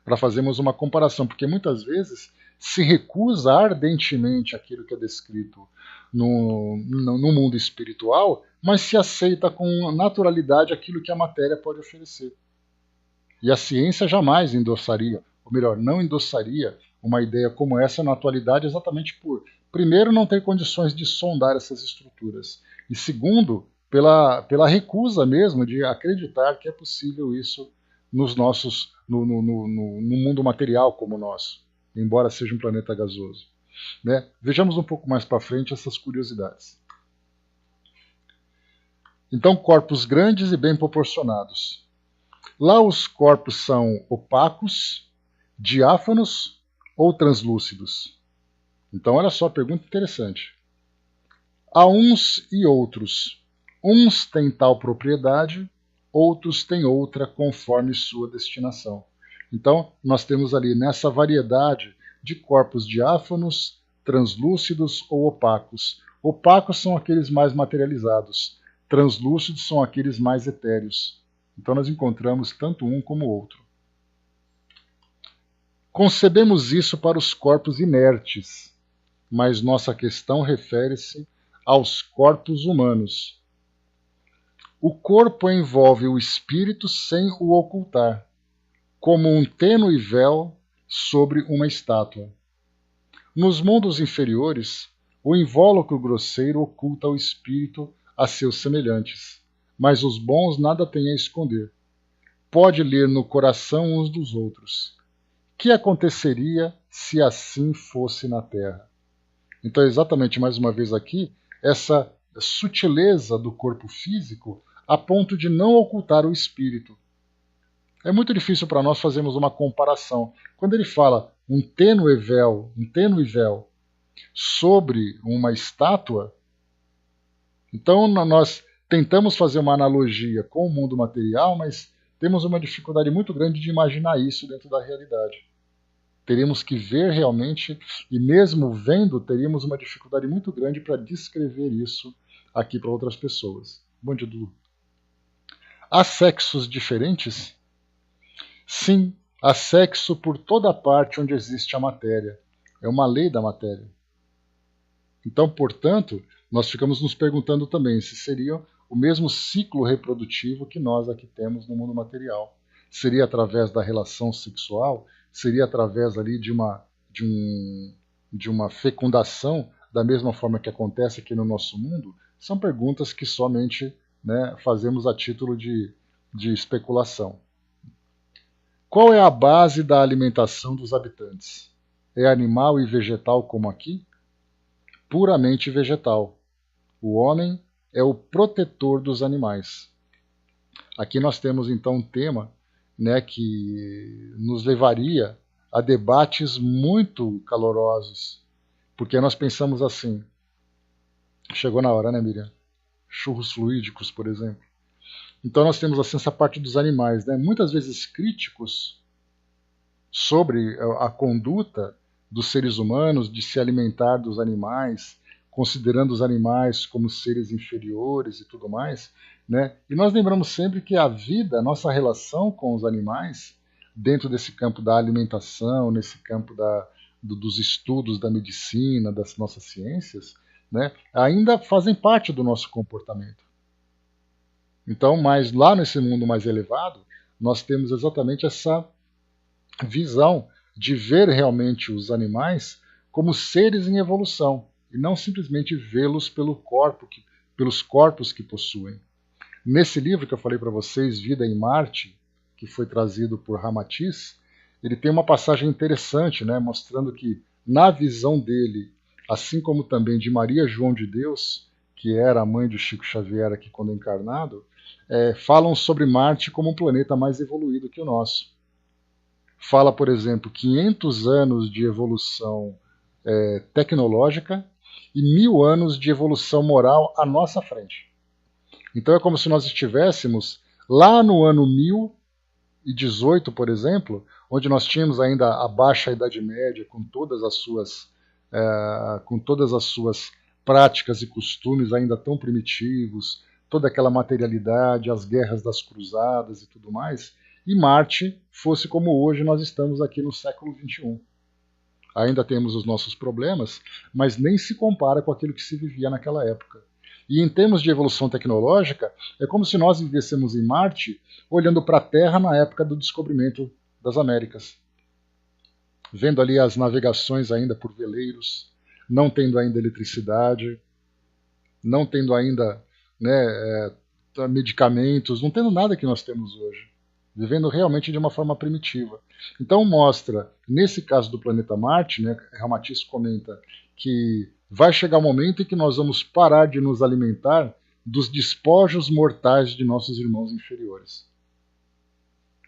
para fazermos uma comparação, porque muitas vezes se recusa ardentemente aquilo que é descrito no mundo espiritual, mas se aceita com naturalidade aquilo que a matéria pode oferecer. E a ciência jamais endossaria, ou melhor, não endossaria uma ideia como essa na atualidade exatamente por, primeiro, não ter condições de sondar essas estruturas, e segundo, pela recusa mesmo de acreditar que é possível isso nos nossos, no mundo material como o nosso, embora seja um planeta gasoso. Vejamos um pouco mais para frente essas curiosidades. Então, corpos grandes e bem proporcionados. Lá os corpos são opacos, diáfanos ou translúcidos? Então, olha só, pergunta interessante. Há uns e outros. Uns têm tal propriedade, outros têm outra conforme sua destinação. Então, nós temos ali nessa variedade de corpos diáfanos, translúcidos ou opacos. Opacos são aqueles mais materializados, translúcidos são aqueles mais etéreos. Então, nós encontramos tanto um como o outro. Concebemos isso para os corpos inertes, mas nossa questão refere-se aos corpos humanos. O corpo envolve o espírito sem o ocultar, como um tênue véu sobre uma estátua. Nos mundos inferiores, o invólucro grosseiro oculta o espírito a seus semelhantes, mas os bons nada têm a esconder. Pode ler no coração uns dos outros. Que aconteceria se assim fosse na Terra? Então, exatamente mais uma vez aqui, essa sutileza do corpo físico a ponto de não ocultar o espírito. É muito difícil para nós fazermos uma comparação. Quando ele fala um tênue véu sobre uma estátua, então nós tentamos fazer uma analogia com o mundo material, mas temos uma dificuldade muito grande de imaginar isso dentro da realidade. Teríamos que ver realmente, e mesmo vendo, teríamos uma dificuldade muito grande para descrever isso aqui para outras pessoas. Bom dia, Dudu. Há sexos diferentes? Sim, há sexo por toda parte onde existe a matéria. É uma lei da matéria. Então, portanto, nós ficamos nos perguntando também se seria o mesmo ciclo reprodutivo que nós aqui temos no mundo material. Seria através da relação sexual? Seria através ali de uma fecundação, da mesma forma que acontece aqui no nosso mundo? São perguntas que somente fazemos a título de especulação. Qual é a base da alimentação dos habitantes? É animal e vegetal como aqui? Puramente vegetal. O homem é o protetor dos animais. Aqui nós temos então um tema que nos levaria a debates muito calorosos, porque nós pensamos assim, chegou na hora, né, Miriam? Churros fluídicos, por exemplo. Então nós temos assim essa parte dos animais, muitas vezes críticos sobre a conduta dos seres humanos de se alimentar dos animais, considerando os animais como seres inferiores e tudo mais, E nós lembramos sempre que a vida, a nossa relação com os animais, dentro desse campo da alimentação, nesse campo dos estudos da medicina, das nossas ciências, ainda fazem parte do nosso comportamento. Então, mas lá nesse mundo mais elevado, nós temos exatamente essa visão de ver realmente os animais como seres em evolução e não simplesmente vê-los pelos corpos que possuem. Nesse livro que eu falei para vocês, Vida em Marte, que foi trazido por Ramatiz, ele tem uma passagem interessante, né, mostrando que, na visão dele, assim como também de Maria João de Deus, que era a mãe de Chico Xavier aqui quando encarnado, falam sobre Marte como um planeta mais evoluído que o nosso. Fala, por exemplo, 500 anos de evolução tecnológica e 1000 anos de evolução moral à nossa frente. Então é como se nós estivéssemos lá no ano 1018, por exemplo, onde nós tínhamos ainda a baixa Idade Média com todas as suas práticas e costumes ainda tão primitivos, toda aquela materialidade, as guerras das cruzadas e tudo mais, e Marte fosse como hoje nós estamos aqui no século XXI. Ainda temos os nossos problemas, mas nem se compara com aquilo que se vivia naquela época. E em termos de evolução tecnológica, é como se nós vivêssemos em Marte olhando para a Terra na época do descobrimento das Américas. Vendo ali as navegações ainda por veleiros, não tendo ainda eletricidade, não tendo ainda medicamentos, não tendo nada que nós temos hoje. Vivendo realmente de uma forma primitiva. Então mostra, nesse caso do planeta Marte, né, Ramatiz comenta que vai chegar um momento em que nós vamos parar de nos alimentar dos despojos mortais de nossos irmãos inferiores.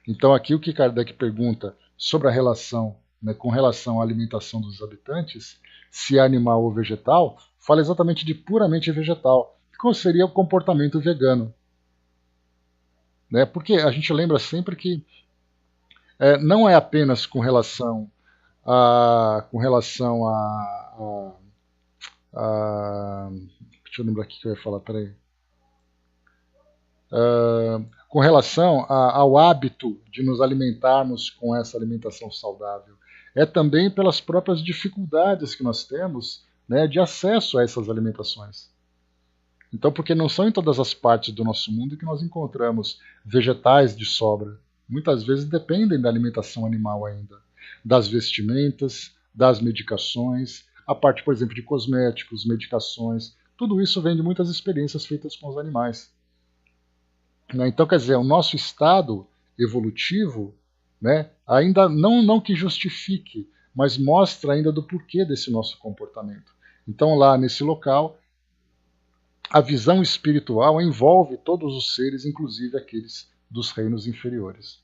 Então aqui o que Kardec pergunta sobre a relação, né, com relação à alimentação dos habitantes, se é animal ou vegetal, fala exatamente de puramente vegetal. Qual seria o comportamento vegano? Né? Porque a gente lembra sempre que não é apenas com relação a deixa eu lembrar aqui que eu ia falar, peraí. Com relação ao hábito de nos alimentarmos com essa alimentação saudável. É também pelas próprias dificuldades que nós temos, né, de acesso a essas alimentações. Então, porque não são em todas as partes do nosso mundo que nós encontramos vegetais de sobra. Muitas vezes dependem da alimentação animal ainda, das vestimentas, das medicações, a parte, por exemplo, de cosméticos, medicações, tudo isso vem de muitas experiências feitas com os animais. Então, quer dizer, o nosso estado evolutivo, né, ainda não que justifique, mas mostra ainda do porquê desse nosso comportamento. Então, lá nesse local, a visão espiritual envolve todos os seres, inclusive aqueles dos reinos inferiores.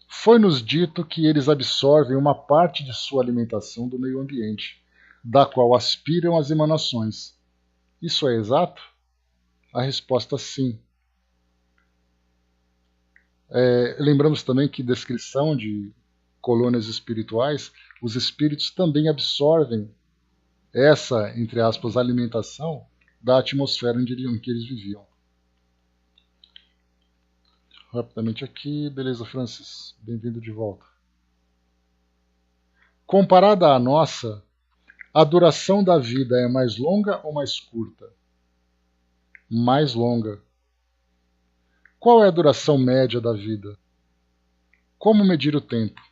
Foi-nos dito que eles absorvem uma parte de sua alimentação do meio ambiente, da qual aspiram as emanações. Isso é exato? A resposta sim. Lembramos também que descrição de colônias espirituais, os espíritos também absorvem essa, entre aspas, alimentação da atmosfera em que eles viviam. Rapidamente aqui, beleza, Francis, bem-vindo de volta. Comparada à nossa, a duração da vida é mais longa ou mais curta? Mais longa. Qual é a duração média da vida? Como medir o tempo?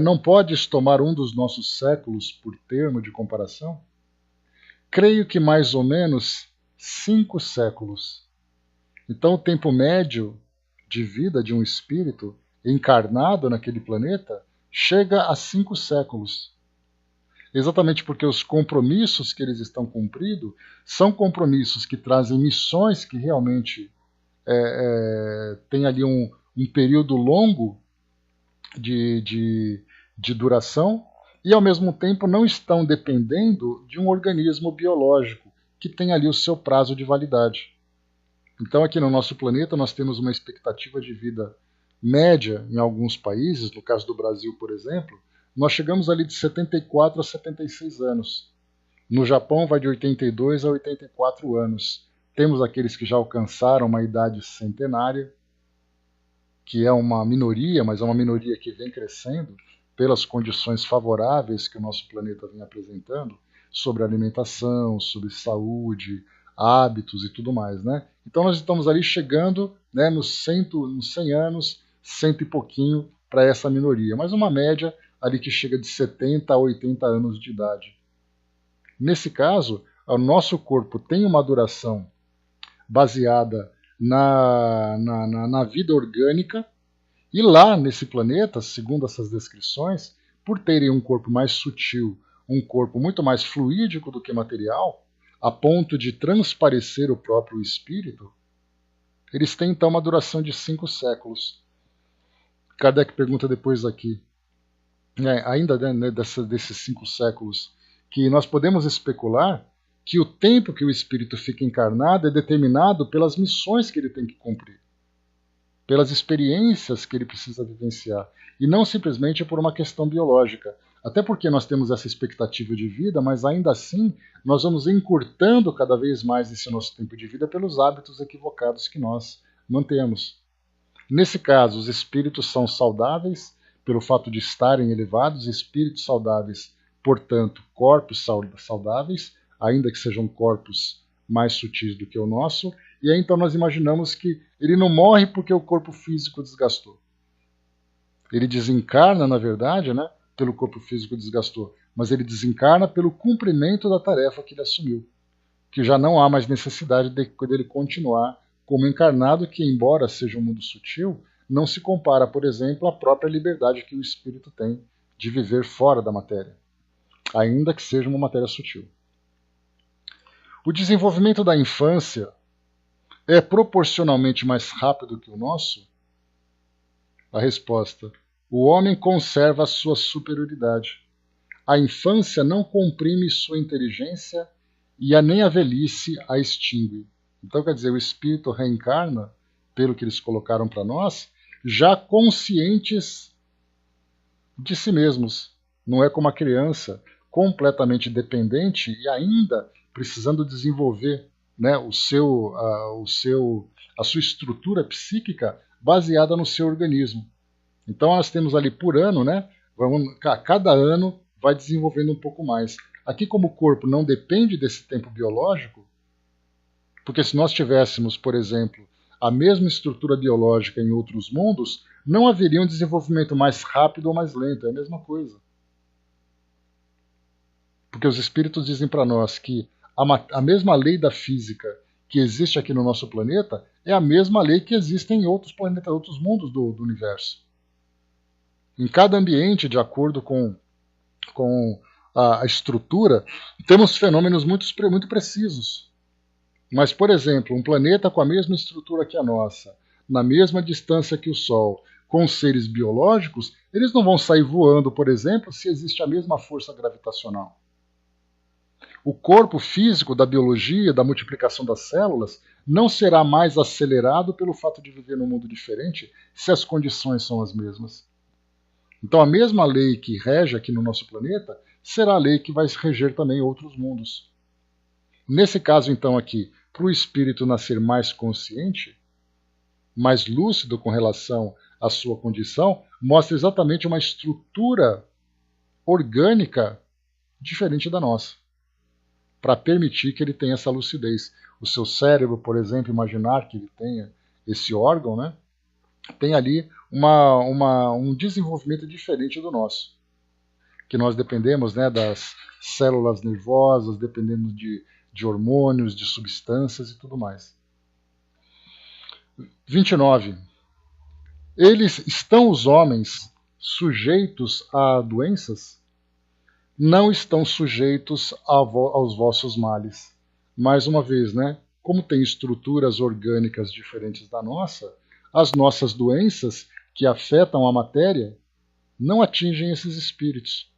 Não podes tomar um dos nossos séculos por termo de comparação? Creio que mais ou menos 5 séculos. Então o tempo médio de vida de um espírito encarnado naquele planeta chega a 5 séculos. Exatamente porque os compromissos que eles estão cumprindo são compromissos que trazem missões que realmente têm ali um período longo de duração e, ao mesmo tempo, não estão dependendo de um organismo biológico que tem ali o seu prazo de validade. Então, aqui no nosso planeta, nós temos uma expectativa de vida média em alguns países, no caso do Brasil, por exemplo, nós chegamos ali de 74 a 76 anos. No Japão, vai de 82 a 84 anos. Temos aqueles que já alcançaram uma idade centenária, que é uma minoria, mas é uma minoria que vem crescendo pelas condições favoráveis que o nosso planeta vem apresentando sobre alimentação, sobre saúde, hábitos e tudo mais, né? Então nós estamos ali chegando, né, nos 100 anos, cento e pouquinho para essa minoria, mas uma média ali que chega de 70 a 80 anos de idade. Nesse caso, o nosso corpo tem uma duração baseada na vida orgânica, e lá nesse planeta, segundo essas descrições, por terem um corpo mais sutil, um corpo muito mais fluídico do que material, a ponto de transparecer o próprio espírito, eles têm então uma duração de 5 séculos. Kardec pergunta depois aqui, ainda desses 5 séculos, que nós podemos especular que o tempo que o espírito fica encarnado é determinado pelas missões que ele tem que cumprir, pelas experiências que ele precisa vivenciar, e não simplesmente por uma questão biológica. Até porque nós temos essa expectativa de vida, mas ainda assim nós vamos encurtando cada vez mais esse nosso tempo de vida pelos hábitos equivocados que nós mantemos. Nesse caso, os espíritos são saudáveis pelo fato de estarem elevados, espíritos saudáveis, portanto, corpos saudáveis, ainda que sejam corpos mais sutis do que o nosso, e aí então nós imaginamos que ele não morre porque o corpo físico desgastou. Ele desencarna, na verdade, né, pelo corpo físico desgastou, mas ele desencarna pelo cumprimento da tarefa que ele assumiu, que já não há mais necessidade dele continuar como encarnado, que embora seja um mundo sutil, não se compara, por exemplo, à própria liberdade que o espírito tem de viver fora da matéria, ainda que seja uma matéria sutil. O desenvolvimento da infância é proporcionalmente mais rápido que o nosso? A resposta: o homem conserva a sua superioridade. A infância não comprime sua inteligência e nem a velhice a extingue. Então, quer dizer, o espírito reencarna, pelo que eles colocaram para nós, já conscientes de si mesmos. Não é como a criança, completamente dependente e ainda precisando desenvolver, né, a sua estrutura psíquica baseada no seu organismo. Então nós temos ali por ano, né, cada ano vai desenvolvendo um pouco mais. Aqui, como o corpo não depende desse tempo biológico, porque se nós tivéssemos, por exemplo, a mesma estrutura biológica em outros mundos, não haveria um desenvolvimento mais rápido ou mais lento, é a mesma coisa. Porque os espíritos dizem para nós que a mesma lei da física que existe aqui no nosso planeta é a mesma lei que existe em outros planetas, outros mundos do universo. Em cada ambiente, de acordo com a estrutura, temos fenômenos muito precisos. Mas, por exemplo, um planeta com a mesma estrutura que a nossa, na mesma distância que o Sol, com seres biológicos, eles não vão sair voando, por exemplo, se existe a mesma força gravitacional. O corpo físico da biologia, da multiplicação das células, não será mais acelerado pelo fato de viver num mundo diferente se as condições são as mesmas. Então a mesma lei que rege aqui no nosso planeta será a lei que vai reger também outros mundos. Nesse caso, então, aqui, para o espírito nascer mais consciente, mais lúcido com relação à sua condição, mostra exatamente uma estrutura orgânica diferente da nossa, para permitir que ele tenha essa lucidez. O seu cérebro, por exemplo, imaginar que ele tenha esse órgão, né, tem ali um desenvolvimento diferente do nosso, que nós dependemos, né, das células nervosas, dependemos de hormônios, de substâncias e tudo mais. 29. Estão os homens sujeitos a doenças? Não estão sujeitos aos vossos males. Mais uma vez, né? Como tem estruturas orgânicas diferentes da nossa, as nossas doenças que afetam a matéria não atingem esses espíritos.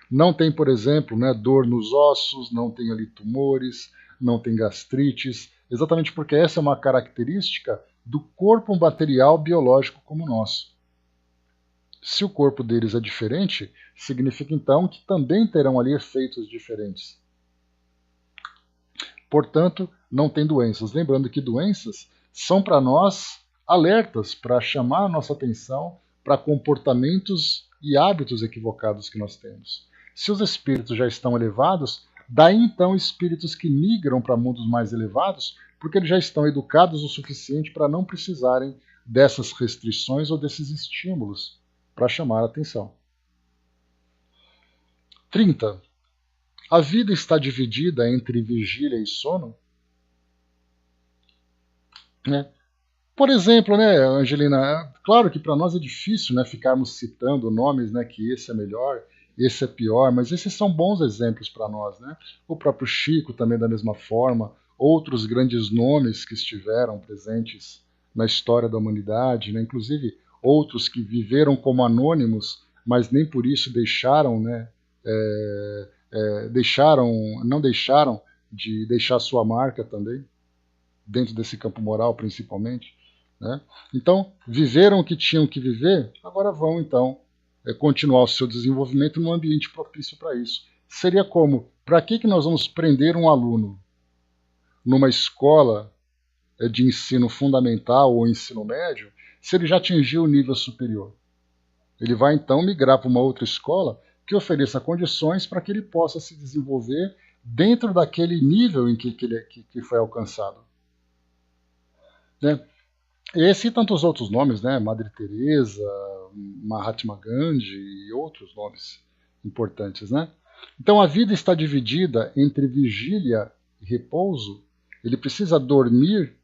Não tem, por exemplo, né, dor nos ossos, não tem ali tumores, não tem gastrites, exatamente porque essa é uma característica do corpo material biológico como o nosso. Se o corpo deles é diferente, significa então que também terão ali efeitos diferentes. Portanto, não tem doenças. Lembrando que doenças são para nós alertas, para chamar a nossa atenção para comportamentos e hábitos equivocados que nós temos. Se os espíritos já estão elevados, daí então espíritos que migram para mundos mais elevados, porque eles já estão educados o suficiente para não precisarem dessas restrições ou desses estímulos para chamar a atenção. 30. A vida está dividida entre vigília e sono? Por exemplo, Angelina, claro que para nós é difícil, ficarmos citando nomes, que esse é melhor, esse é pior, mas esses são bons exemplos para nós. O próprio Chico também da mesma forma, outros grandes nomes que estiveram presentes na história da humanidade, inclusive outros que viveram como anônimos, mas nem por isso não deixaram de deixar sua marca também, dentro desse campo moral principalmente. Então, viveram o que tinham que viver, agora vão então continuar o seu desenvolvimento num ambiente propício para isso. Seria como, para que nós vamos prender um aluno numa escola de ensino fundamental ou ensino médio, se ele já atingiu o nível superior? Ele vai então migrar para uma outra escola que ofereça condições para que ele possa se desenvolver dentro daquele nível em que foi alcançado. Esse e tantos outros nomes, Madre Teresa, Mahatma Gandhi e outros nomes importantes. Então a vida está dividida entre vigília e repouso. Ele precisa dormir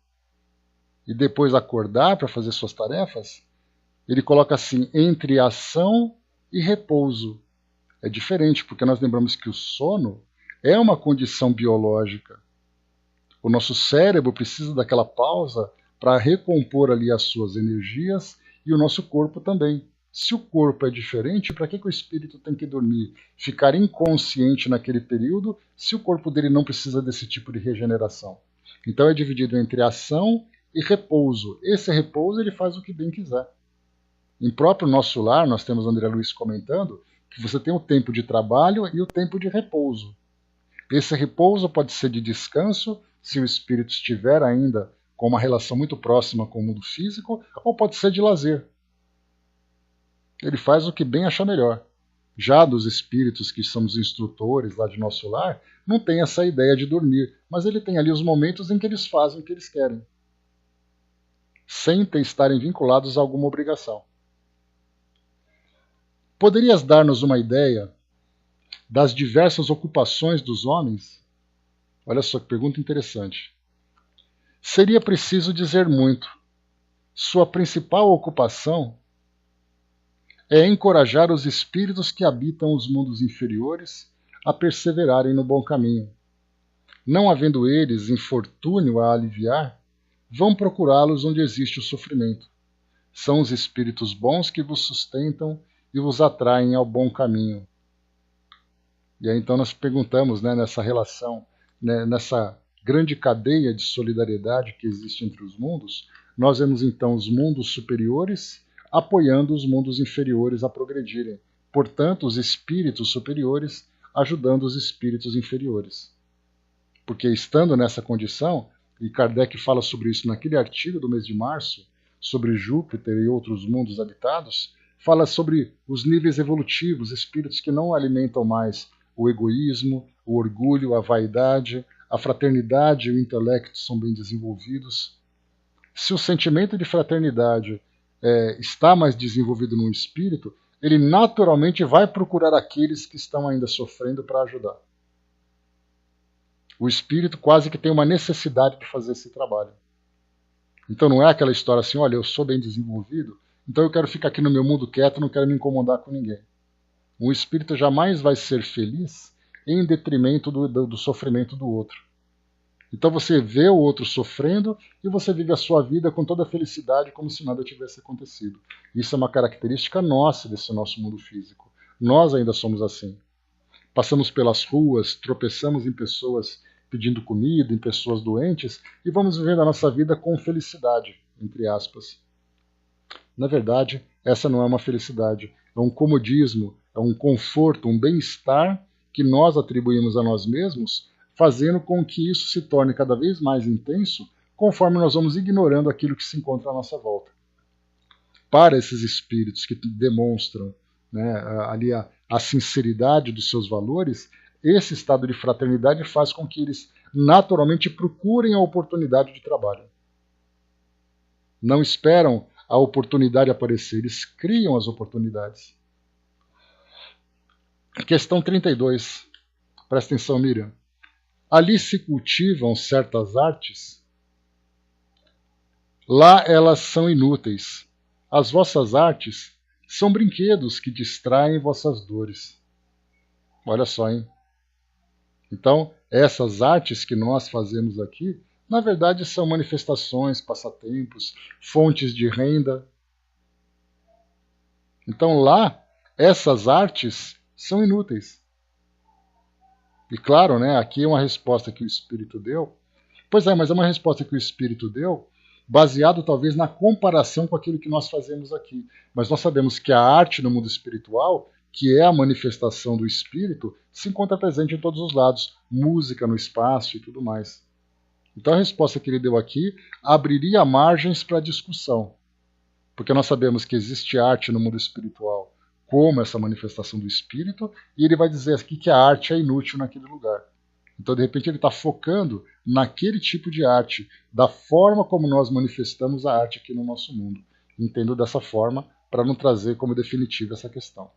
e depois acordar para fazer suas tarefas. Ele coloca assim, entre ação e repouso. É diferente, porque nós lembramos que o sono é uma condição biológica. O nosso cérebro precisa daquela pausa para recompor ali as suas energias e o nosso corpo também. Se o corpo é diferente, para que o espírito tem que dormir? Ficar inconsciente naquele período se o corpo dele não precisa desse tipo de regeneração. Então é dividido entre ação e repouso. Esse repouso ele faz o que bem quiser. Em próprio nosso lar, nós temos André Luiz comentando que você tem o tempo de trabalho e o tempo de repouso. Esse repouso pode ser de descanso, se o espírito estiver ainda com uma relação muito próxima com o mundo físico, ou pode ser de lazer. Ele faz o que bem achar melhor. Já dos espíritos que são os instrutores lá de nosso lar, não tem essa ideia de dormir, mas ele tem ali os momentos em que eles fazem o que eles querem, sem estarem vinculados a alguma obrigação. Poderias dar-nos uma ideia das diversas ocupações dos homens? Olha só que pergunta interessante. Seria preciso dizer muito. Sua principal ocupação é encorajar os espíritos que habitam os mundos inferiores a perseverarem no bom caminho. Não havendo eles infortúnio a aliviar, vão procurá-los onde existe o sofrimento. São os espíritos bons que vos sustentam e vos atraem ao bom caminho. E aí então nós perguntamos, nessa relação, nessa grande cadeia de solidariedade que existe entre os mundos, nós vemos então os mundos superiores apoiando os mundos inferiores a progredirem. Portanto, os espíritos superiores ajudando os espíritos inferiores. Porque estando nessa condição, e Kardec fala sobre isso naquele artigo do mês de março, sobre Júpiter e outros mundos habitados, fala sobre os níveis evolutivos, espíritos que não alimentam mais o egoísmo, o orgulho, a vaidade, a fraternidade e o intelecto são bem desenvolvidos. Se o sentimento de fraternidade está mais desenvolvido no espírito, ele naturalmente vai procurar aqueles que estão ainda sofrendo para ajudar. O espírito quase que tem uma necessidade de fazer esse trabalho. Então não é aquela história assim, olha, eu sou bem desenvolvido, então eu quero ficar aqui no meu mundo quieto, não quero me incomodar com ninguém. Um espírito jamais vai ser feliz em detrimento do sofrimento do outro. Então você vê o outro sofrendo e você vive a sua vida com toda a felicidade como se nada tivesse acontecido. Isso é uma característica nossa desse nosso mundo físico. Nós ainda somos assim. Passamos pelas ruas, tropeçamos em pessoas pedindo comida, em pessoas doentes e vamos vivendo a nossa vida com felicidade, entre aspas. Na verdade, essa não é uma felicidade, é um comodismo, é um conforto, um bem-estar que nós atribuímos a nós mesmos, fazendo com que isso se torne cada vez mais intenso conforme nós vamos ignorando aquilo que se encontra à nossa volta. Para esses espíritos que demonstram ali a sinceridade dos seus valores, esse estado de fraternidade faz com que eles naturalmente procurem a oportunidade de trabalho. Não esperam a oportunidade aparecer, eles criam as oportunidades. Questão 32. Presta atenção, Miriam. Ali se cultivam certas artes, lá elas são inúteis. As vossas artes são brinquedos que distraem vossas dores. Olha só, hein? Então, essas artes que nós fazemos aqui, na verdade, são manifestações, passatempos, fontes de renda. Então, lá, essas artes são inúteis. E claro, né, aqui é uma resposta que o Espírito deu. Pois é, mas é uma resposta que o Espírito deu baseado talvez na comparação com aquilo que nós fazemos aqui. Mas nós sabemos que a arte no mundo espiritual, que é a manifestação do Espírito, se encontra presente em todos os lados. Música no espaço e tudo mais. Então a resposta que ele deu aqui abriria margens para discussão. Porque nós sabemos que existe arte no mundo espiritual como essa manifestação do Espírito, e ele vai dizer aqui que a arte é inútil naquele lugar. Então, de repente, ele está focando naquele tipo de arte, da forma como nós manifestamos a arte aqui no nosso mundo. Entendo dessa forma, para não trazer como definitiva essa questão.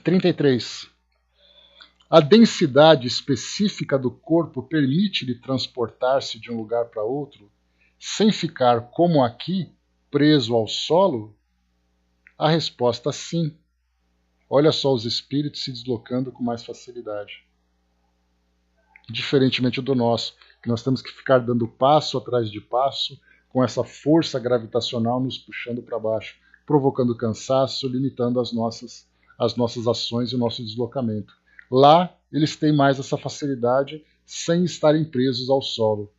33. A densidade específica do corpo permite-lhe transportar-se de um lugar para outro, sem ficar, como aqui, preso ao solo? A resposta sim. Olha só os espíritos se deslocando com mais facilidade. Diferentemente do nosso, que nós temos que ficar dando passo atrás de passo, com essa força gravitacional nos puxando para baixo, provocando cansaço, limitando as nossas ações e o nosso deslocamento. Lá, eles têm mais essa facilidade sem estarem presos ao solo.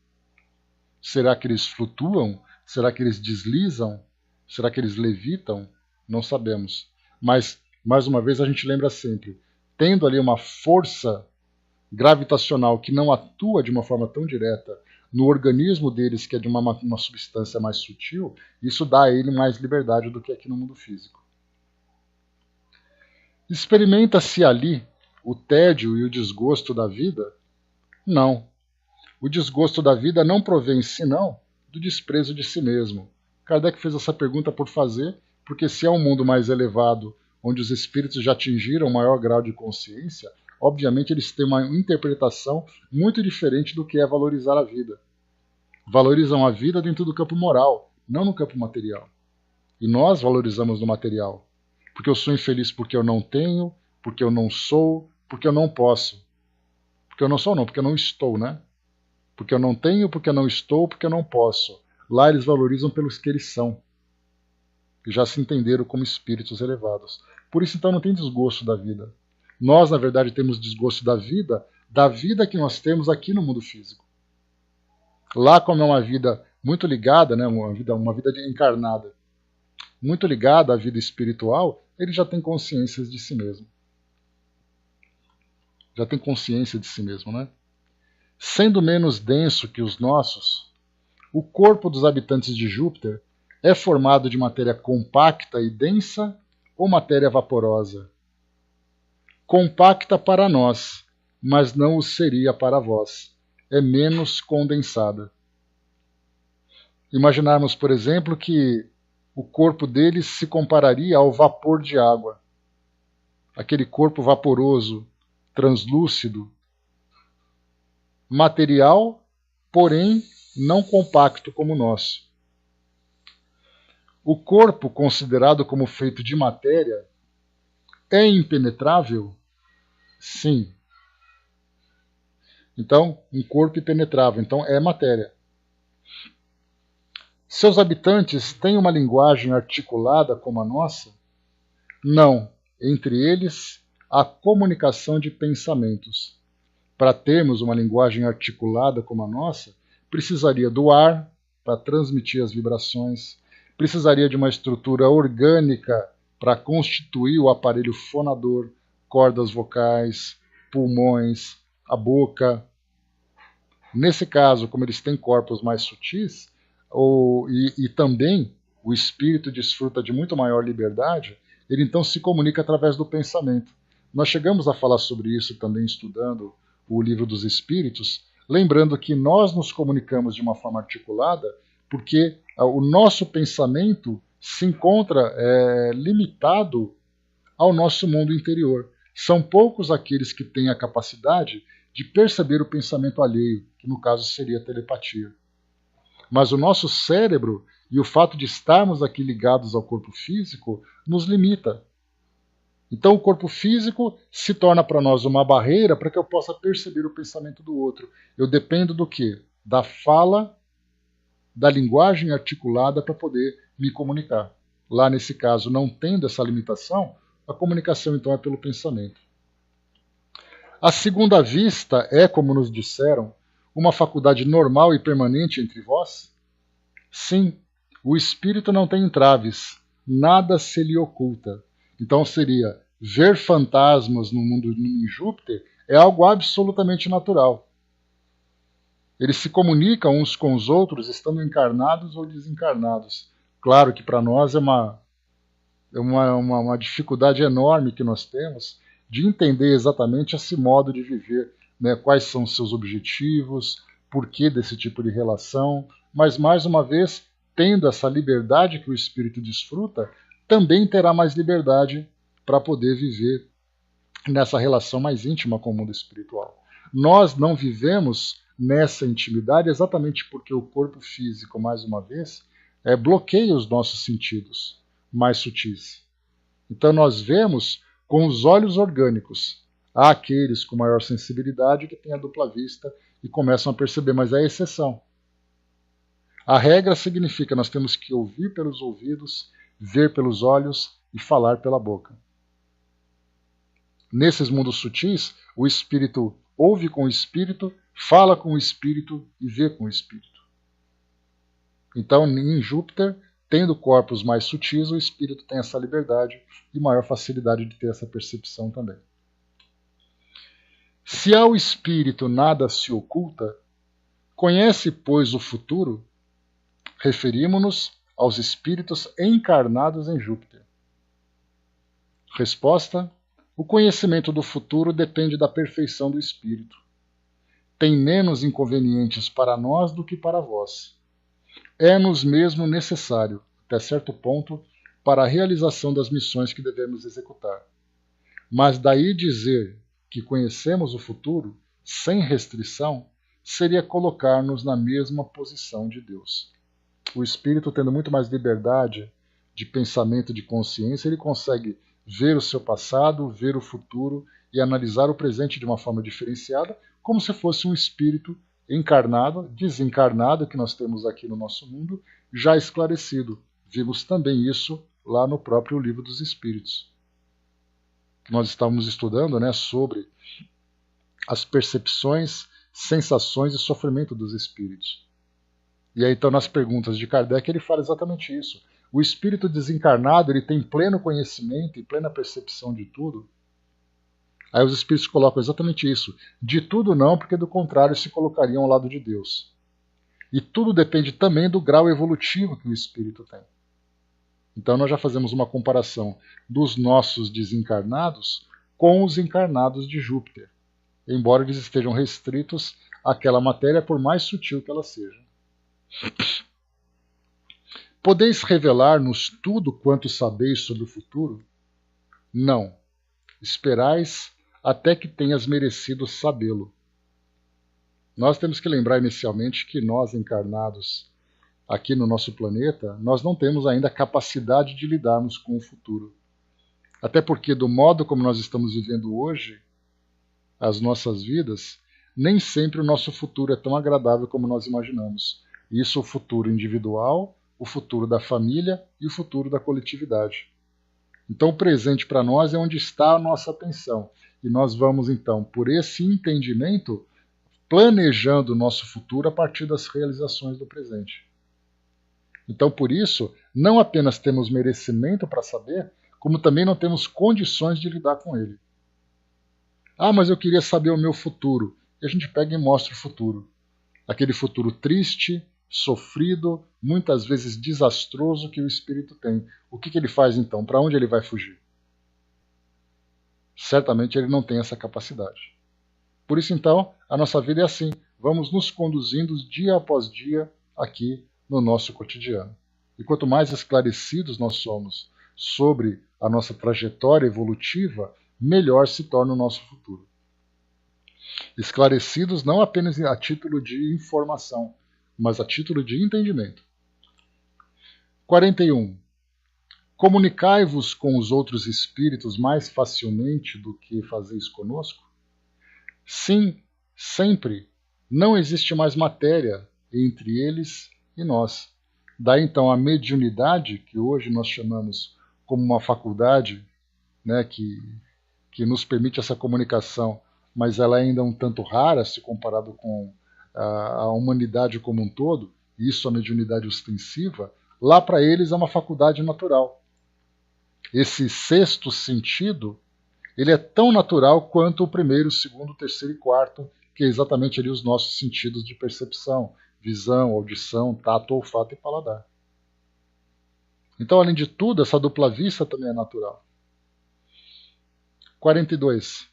Será que eles flutuam? Será que eles deslizam? Será que eles levitam? Não sabemos. Mas, mais uma vez, a gente lembra sempre, tendo ali uma força gravitacional que não atua de uma forma tão direta no organismo deles, que é de uma substância mais sutil, isso dá a ele mais liberdade do que aqui no mundo físico. Experimenta-se ali o tédio e o desgosto da vida? Não. O desgosto da vida não provém, senão, do desprezo de si mesmo. Kardec fez essa pergunta por fazer, porque se é um mundo mais elevado, onde os espíritos já atingiram um maior grau de consciência, obviamente eles têm uma interpretação muito diferente do que é valorizar a vida. Valorizam a vida dentro do campo moral, não no campo material. E nós valorizamos no material. Porque eu sou infeliz porque eu não tenho, porque eu não sou, porque eu não posso. Porque eu não sou não, porque eu não estou, né? Porque eu não tenho, porque eu não estou, porque eu não posso. Lá eles valorizam pelos que eles são. E já se entenderam como espíritos elevados. Por isso, então, não tem desgosto da vida. Nós, na verdade, temos desgosto da vida que nós temos aqui no mundo físico. Lá, como é uma vida muito ligada, né, uma vida encarnada, muito ligada à vida espiritual, ele já tem consciência de si mesmo. Já tem consciência de si mesmo, né? Sendo menos denso que os nossos, o corpo dos habitantes de Júpiter é formado de matéria compacta e densa ou matéria vaporosa? Compacta para nós, mas não o seria para vós. É menos condensada. Imaginarmos, por exemplo, que o corpo deles se compararia ao vapor de água. Aquele corpo vaporoso, translúcido, material, porém não compacto como o nosso. O corpo, considerado como feito de matéria, é impenetrável? Sim. Então, um corpo impenetrável, então é matéria. Seus habitantes têm uma linguagem articulada como a nossa? Não. Entre eles, há comunicação de pensamentos. Para termos uma linguagem articulada como a nossa, precisaria do ar para transmitir as vibrações, precisaria de uma estrutura orgânica para constituir o aparelho fonador, cordas vocais, pulmões, a boca. Nesse caso, como eles têm corpos mais sutis, e também o espírito desfruta de muito maior liberdade, ele então se comunica através do pensamento. Nós chegamos a falar sobre isso também estudando o Livro dos Espíritos, lembrando que nós nos comunicamos de uma forma articulada porque o nosso pensamento se encontra limitado ao nosso mundo interior. São poucos aqueles que têm a capacidade de perceber o pensamento alheio, que no caso seria a telepatia. Mas o nosso cérebro e o fato de estarmos aqui ligados ao corpo físico nos limita. Então o corpo físico se torna para nós uma barreira para que eu possa perceber o pensamento do outro. Eu dependo do quê? Da fala, da linguagem articulada para poder me comunicar. Lá nesse caso, não tendo essa limitação, a comunicação então é pelo pensamento. A segunda vista é, como nos disseram, uma faculdade normal e permanente entre vós? Sim, o espírito não tem entraves, nada se lhe oculta. Então seria ver fantasmas no mundo em Júpiter é algo absolutamente natural. Eles se comunicam uns com os outros estando encarnados ou desencarnados. Claro que para nós é uma dificuldade enorme que nós temos de entender exatamente esse modo de viver, né? Quais são os seus objetivos, por que desse tipo de relação, mas mais uma vez, tendo essa liberdade que o espírito desfruta, também terá mais liberdade para poder viver nessa relação mais íntima com o mundo espiritual. Nós não vivemos nessa intimidade exatamente porque o corpo físico, mais uma vez, bloqueia os nossos sentidos mais sutis. Então nós vemos com os olhos orgânicos. Há aqueles com maior sensibilidade que têm a dupla vista e começam a perceber, mas é a exceção. A regra significa que nós temos que ouvir pelos ouvidos, ver pelos olhos e falar pela boca. Nesses mundos sutis, o espírito ouve com o espírito, fala com o espírito e vê com o espírito. Então, em Júpiter, tendo corpos mais sutis, o espírito tem essa liberdade e maior facilidade de ter essa percepção também. Se ao espírito nada se oculta, conhece, pois, o futuro? Referimo-nos aos espíritos encarnados em Júpiter. Resposta: o conhecimento do futuro depende da perfeição do espírito. Tem menos inconvenientes para nós do que para vós. É-nos mesmo necessário, até certo ponto, para a realização das missões que devemos executar. Mas daí dizer que conhecemos o futuro, sem restrição, seria colocar-nos na mesma posição de Deus. O espírito, tendo muito mais liberdade de pensamento e de consciência, ele consegue ver o seu passado, ver o futuro e analisar o presente de uma forma diferenciada, como se fosse um espírito encarnado, desencarnado, que nós temos aqui no nosso mundo, já esclarecido. Vimos também isso lá no próprio Livro dos Espíritos. Nós estávamos estudando, né, sobre as percepções, sensações e sofrimento dos espíritos. E aí, então, nas perguntas de Kardec, ele fala exatamente isso. O espírito desencarnado, ele tem pleno conhecimento e plena percepção de tudo. Aí os espíritos colocam exatamente isso. De tudo não, porque do contrário se colocariam ao lado de Deus. E tudo depende também do grau evolutivo que o espírito tem. Então nós já fazemos uma comparação dos nossos desencarnados com os encarnados de Júpiter, embora eles estejam restritos àquela matéria, por mais sutil que ela seja. Podeis revelar-nos tudo quanto sabeis sobre o futuro? Não. Esperais até que tenhas merecido sabê-lo. Nós temos que lembrar inicialmente que nós, encarnados aqui no nosso planeta, nós não temos ainda a capacidade de lidarmos com o futuro. Até porque, do modo como nós estamos vivendo hoje, as nossas vidas, nem sempre o nosso futuro é tão agradável como nós imaginamos. Isso o futuro individual, o futuro da família e o futuro da coletividade. Então o presente para nós é onde está a nossa atenção. E nós vamos então, por esse entendimento, planejando o nosso futuro a partir das realizações do presente. Então por isso, não apenas temos merecimento para saber, como também não temos condições de lidar com ele. Ah, mas eu queria saber o meu futuro. E a gente pega e mostra o futuro. Aquele futuro triste, sofrido, muitas vezes desastroso que o espírito tem. O que ele faz então? Para onde ele vai fugir? Certamente ele não tem essa capacidade. Por isso então, a nossa vida é assim. Vamos nos conduzindo dia após dia aqui no nosso cotidiano. E quanto mais esclarecidos nós somos sobre a nossa trajetória evolutiva, melhor se torna o nosso futuro. Esclarecidos não apenas a título de informação, mas a título de entendimento. 41. Comunicai-vos com os outros espíritos mais facilmente do que fazeis conosco? Sim, sempre. Não existe mais matéria entre eles e nós. Daí então a mediunidade, que hoje nós chamamos como uma faculdade, né, que nos permite essa comunicação, mas ela ainda é um tanto rara se comparado com a humanidade como um todo, isso a mediunidade ostensiva, lá para eles é uma faculdade natural. Esse sexto sentido, ele é tão natural quanto o primeiro, segundo, terceiro e quarto, que é exatamente ali os nossos sentidos de percepção, visão, audição, tato, olfato e paladar. Então, além de tudo, essa dupla vista também é natural. 42.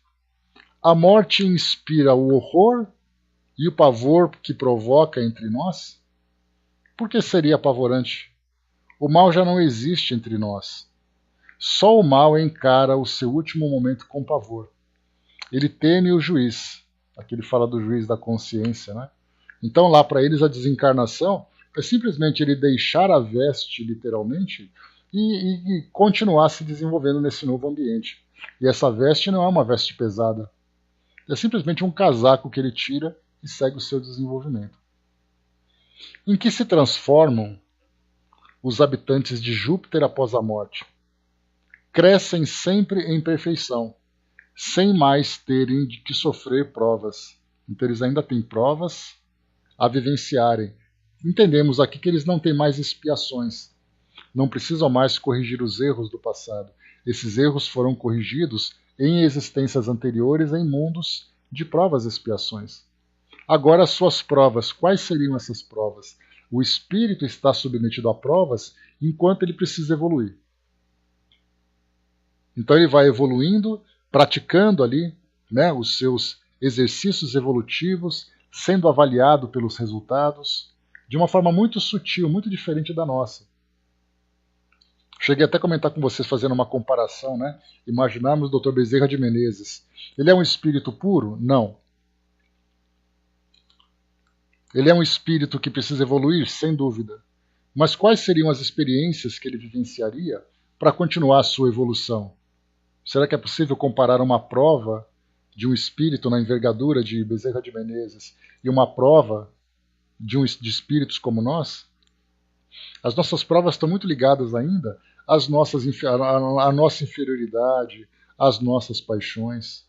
A morte inspira o horror e o pavor que provoca entre nós? Por que seria apavorante? O mal já não existe entre nós. Só o mal encara o seu último momento com pavor. Ele teme o juiz. Aqui ele fala do juiz da consciência, né? Então lá para eles a desencarnação é simplesmente ele deixar a veste, literalmente, e continuar se desenvolvendo nesse novo ambiente. E essa veste não é uma veste pesada. É simplesmente um casaco que ele tira e segue o seu desenvolvimento. Em que se transformam os habitantes de Júpiter após a morte? Crescem sempre em perfeição, sem mais terem de que sofrer provas. Então eles ainda têm provas a vivenciarem. Entendemos aqui que eles não têm mais expiações, não precisam mais corrigir os erros do passado. Esses erros foram corrigidos em existências anteriores em mundos de provas e expiações. Agora as suas provas, quais seriam essas provas? O espírito está submetido a provas enquanto ele precisa evoluir. Então ele vai evoluindo, praticando ali, né, os seus exercícios evolutivos, sendo avaliado pelos resultados, de uma forma muito sutil, muito diferente da nossa. Cheguei até a comentar com vocês, fazendo uma comparação, né? Imaginarmos o Dr. Bezerra de Menezes. Ele é um espírito puro? Não. Ele é um espírito que precisa evoluir? Sem dúvida. Mas quais seriam as experiências que ele vivenciaria para continuar a sua evolução? Será que é possível comparar uma prova de um espírito na envergadura de Bezerra de Menezes e uma prova de espíritos como nós? As nossas provas estão muito ligadas ainda à nossa inferioridade, às nossas paixões.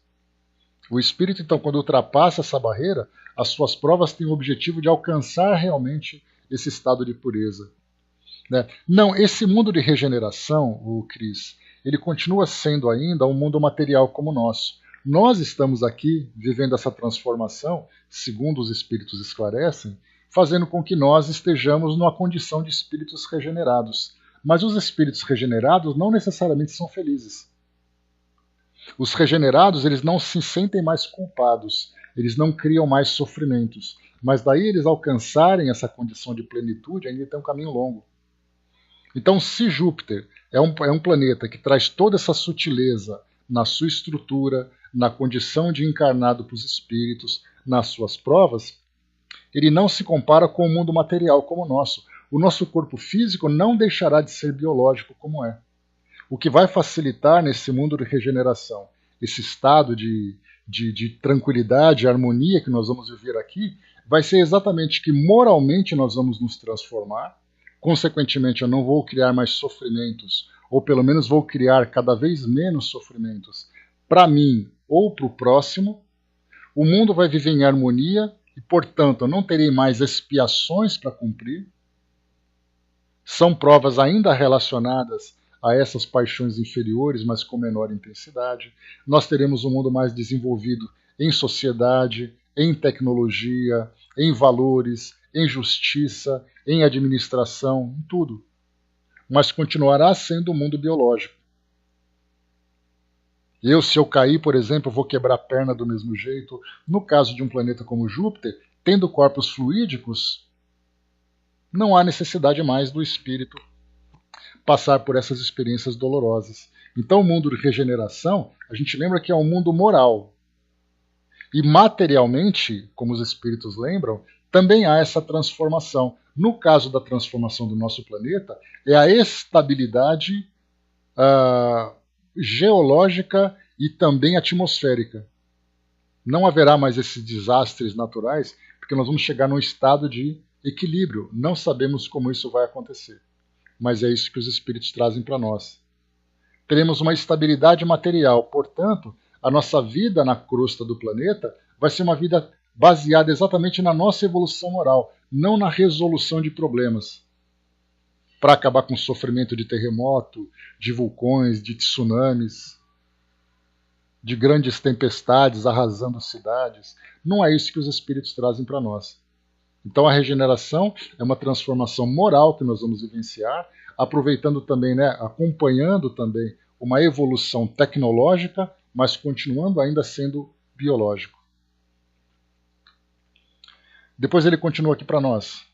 O espírito, então, quando ultrapassa essa barreira, as suas provas têm o objetivo de alcançar realmente esse estado de pureza. Né? Não, esse mundo de regeneração, o Cris, ele continua sendo ainda um mundo material como o nosso. Nós estamos aqui vivendo essa transformação, segundo os espíritos esclarecem, fazendo com que nós estejamos numa condição de espíritos regenerados. Mas os espíritos regenerados não necessariamente são felizes. Os regenerados, eles não se sentem mais culpados, eles não criam mais sofrimentos. Mas daí eles alcançarem essa condição de plenitude, ainda tem um caminho longo. Então, se Júpiter é um planeta que traz toda essa sutileza na sua estrutura, na condição de encarnado para os espíritos, nas suas provas, ele não se compara com o mundo material como o nosso. O nosso corpo físico não deixará de ser biológico como é. O que vai facilitar nesse mundo de regeneração, esse estado de tranquilidade, harmonia que nós vamos viver aqui, vai ser exatamente que moralmente nós vamos nos transformar. Consequentemente, eu não vou criar mais sofrimentos, ou pelo menos vou criar cada vez menos sofrimentos para mim ou para o próximo. O mundo vai viver em harmonia e, portanto, eu não terei mais expiações para cumprir. São provas ainda relacionadas a essas paixões inferiores, mas com menor intensidade. Nós teremos um mundo mais desenvolvido em sociedade, em tecnologia, em valores, em justiça, em administração, em tudo. Mas continuará sendo um mundo biológico. Se eu cair, por exemplo, vou quebrar a perna do mesmo jeito. No caso de um planeta como Júpiter, tendo corpos fluídicos, Não há necessidade mais do espírito passar por essas experiências dolorosas. Então, o mundo de regeneração, a gente lembra que é um mundo moral. E materialmente, como os espíritos lembram, também há essa transformação. No caso da transformação do nosso planeta, é a estabilidade geológica e também atmosférica. Não haverá mais esses desastres naturais, porque nós vamos chegar num estado de equilíbrio. Não sabemos como isso vai acontecer, mas é isso que os espíritos trazem para nós. Teremos uma estabilidade material, portanto, a nossa vida na crosta do planeta vai ser uma vida baseada exatamente na nossa evolução moral, não na resolução de problemas, para acabar com o sofrimento de terremoto, de vulcões, de tsunamis, de grandes tempestades arrasando cidades. Não é isso que os espíritos trazem para nós. Então a regeneração é uma transformação moral que nós vamos vivenciar, aproveitando também, acompanhando também uma evolução tecnológica, mas continuando ainda sendo biológico. Depois ele continua aqui para nós.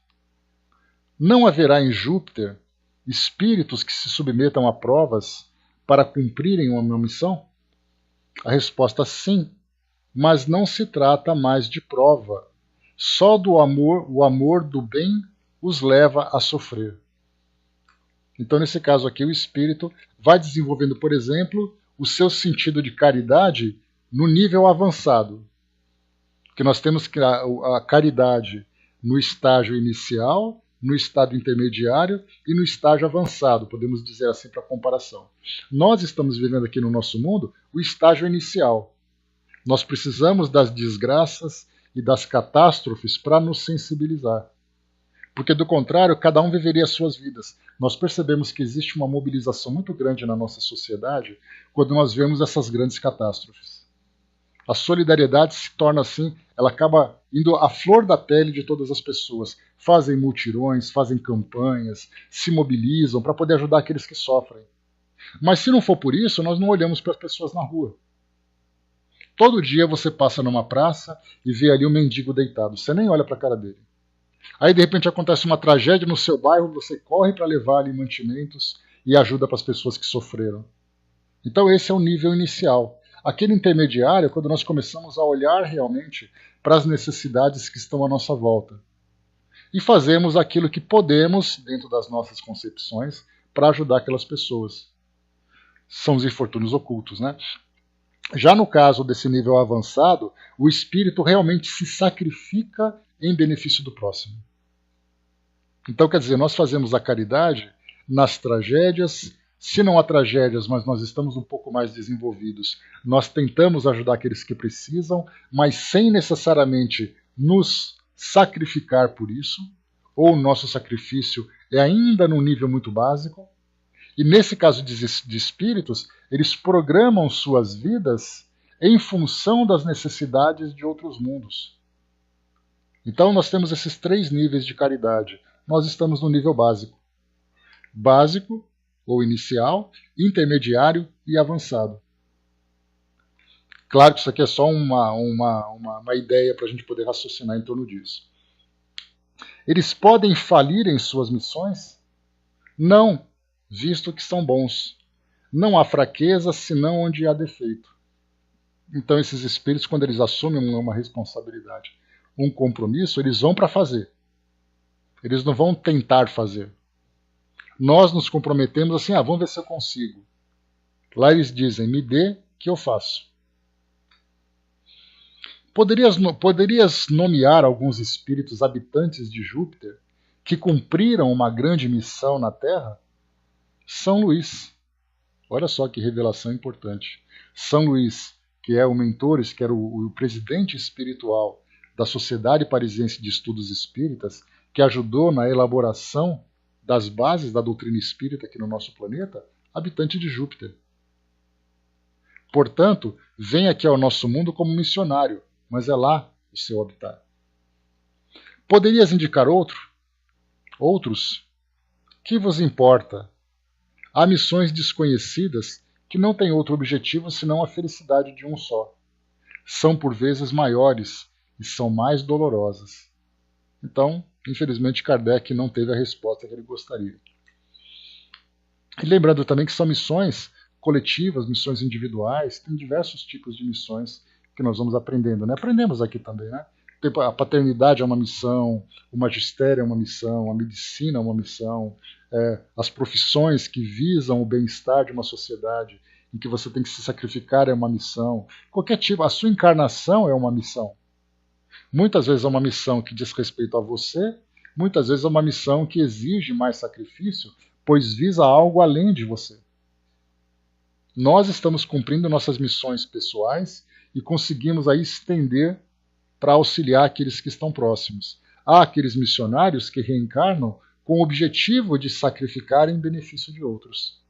Não haverá em Júpiter espíritos que se submetam a provas para cumprirem uma missão? A resposta é sim, mas não se trata mais de prova. Só do amor, o amor do bem os leva a sofrer. Então, nesse caso aqui, o espírito vai desenvolvendo, por exemplo, o seu sentido de caridade no nível avançado. Que nós temos a caridade no estágio inicial, no estágio intermediário e no estágio avançado, podemos dizer assim para comparação. Nós estamos vivendo aqui no nosso mundo o estágio inicial. Nós precisamos das desgraças e das catástrofes para nos sensibilizar. Porque, do contrário, cada um viveria as suas vidas. Nós percebemos que existe uma mobilização muito grande na nossa sociedade quando nós vemos essas grandes catástrofes. A solidariedade se torna assim, ela acaba indo à flor da pele de todas as pessoas. Fazem mutirões, fazem campanhas, se mobilizam para poder ajudar aqueles que sofrem. Mas se não for por isso, nós não olhamos para as pessoas na rua. Todo dia você passa numa praça e vê ali um mendigo deitado. Você nem olha para a cara dele. Aí de repente acontece uma tragédia no seu bairro, você corre para levar ali mantimentos e ajuda para as pessoas que sofreram. Então esse é o nível inicial. Aquele intermediário é quando nós começamos a olhar realmente para as necessidades que estão à nossa volta. E fazemos aquilo que podemos, dentro das nossas concepções, para ajudar aquelas pessoas. São os infortúnios ocultos, né? Já no caso desse nível avançado, o espírito realmente se sacrifica em benefício do próximo. Então, quer dizer, nós fazemos a caridade nas tragédias. Se não há tragédias, mas nós estamos um pouco mais desenvolvidos, nós tentamos ajudar aqueles que precisam, mas sem necessariamente nos sacrificar por isso, ou o nosso sacrifício é ainda num nível muito básico. E nesse caso de espíritos, eles programam suas vidas em função das necessidades de outros mundos. Então nós temos esses 3 níveis de caridade. Nós estamos no nível básico. Básico, ou inicial, intermediário e avançado. Claro que isso aqui é só uma ideia para a gente poder raciocinar em torno disso. Eles podem falir em suas missões? Não, visto que são bons. Não há fraqueza senão onde há defeito. Então esses espíritos, quando eles assumem uma responsabilidade, um compromisso, eles vão para fazer. Eles não vão tentar fazer. Nós nos comprometemos assim, vamos ver se eu consigo. Lá eles dizem, me dê que eu faço. Poderias nomear alguns espíritos habitantes de Júpiter que cumpriram uma grande missão na Terra? São Luís. Olha só que revelação importante. São Luís, que é o Mentores, que era o presidente espiritual da Sociedade Parisiense de Estudos Espíritas, que ajudou na elaboração das bases da doutrina espírita aqui no nosso planeta, habitante de Júpiter. Portanto, vem aqui ao nosso mundo como missionário, mas é lá o seu habitat. Poderias indicar outros? Que vos importa? Há missões desconhecidas que não têm outro objetivo senão a felicidade de um só. São por vezes maiores e são mais dolorosas. Então, Infelizmente, Kardec não teve a resposta que ele gostaria. E lembrando também que são missões coletivas, missões individuais, tem diversos tipos de missões que nós vamos aprendendo, né? Aprendemos aqui também, né? A paternidade é uma missão, o magistério é uma missão, a medicina é uma missão, as profissões que visam o bem-estar de uma sociedade em que você tem que se sacrificar é uma missão. Qualquer tipo, a sua encarnação é uma missão. Muitas vezes é uma missão que diz respeito a você, muitas vezes é uma missão que exige mais sacrifício, pois visa algo além de você. Nós estamos cumprindo nossas missões pessoais e conseguimos aí estender para auxiliar aqueles que estão próximos. Há aqueles missionários que reencarnam com o objetivo de sacrificar em benefício de outros.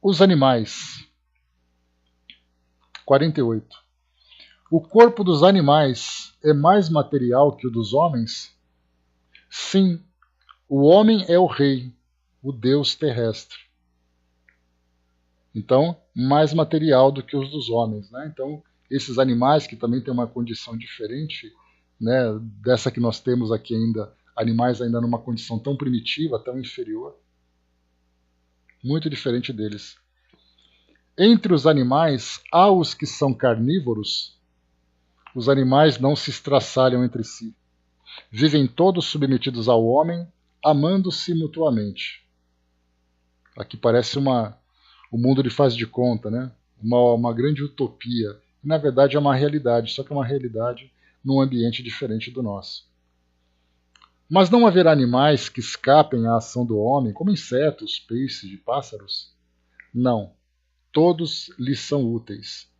Os animais. 48. O corpo dos animais é mais material que o dos homens? Sim, o homem é o rei, o Deus terrestre. Então, mais material do que os dos homens, né? Então, esses animais que também têm uma condição diferente, né, dessa que nós temos aqui ainda, animais ainda numa condição tão primitiva, tão inferior, muito diferente deles. Entre os animais, há os que são carnívoros. Os animais não se estraçalham entre si. Vivem todos submetidos ao homem, amando-se mutuamente. Aqui parece o mundo de faz de conta, né? Uma grande utopia. Na verdade é uma realidade, só que é uma realidade num ambiente diferente do nosso. Mas não haverá animais que escapem à ação do homem, como insetos, peixes e pássaros? Não. Todos lhes são úteis.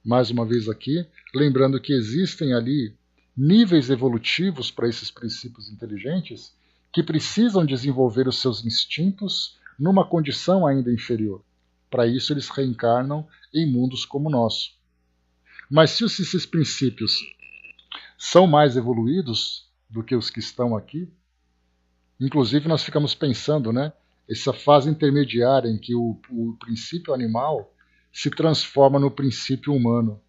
Mais uma vez aqui, lembrando que existem ali níveis evolutivos para esses princípios inteligentes que precisam desenvolver os seus instintos numa condição ainda inferior. Para isso eles reencarnam em mundos como o nosso. Mas se esses princípios são mais evoluídos do que os que estão aqui, inclusive nós ficamos pensando, né, essa fase intermediária em que o princípio animal se transforma no princípio humano.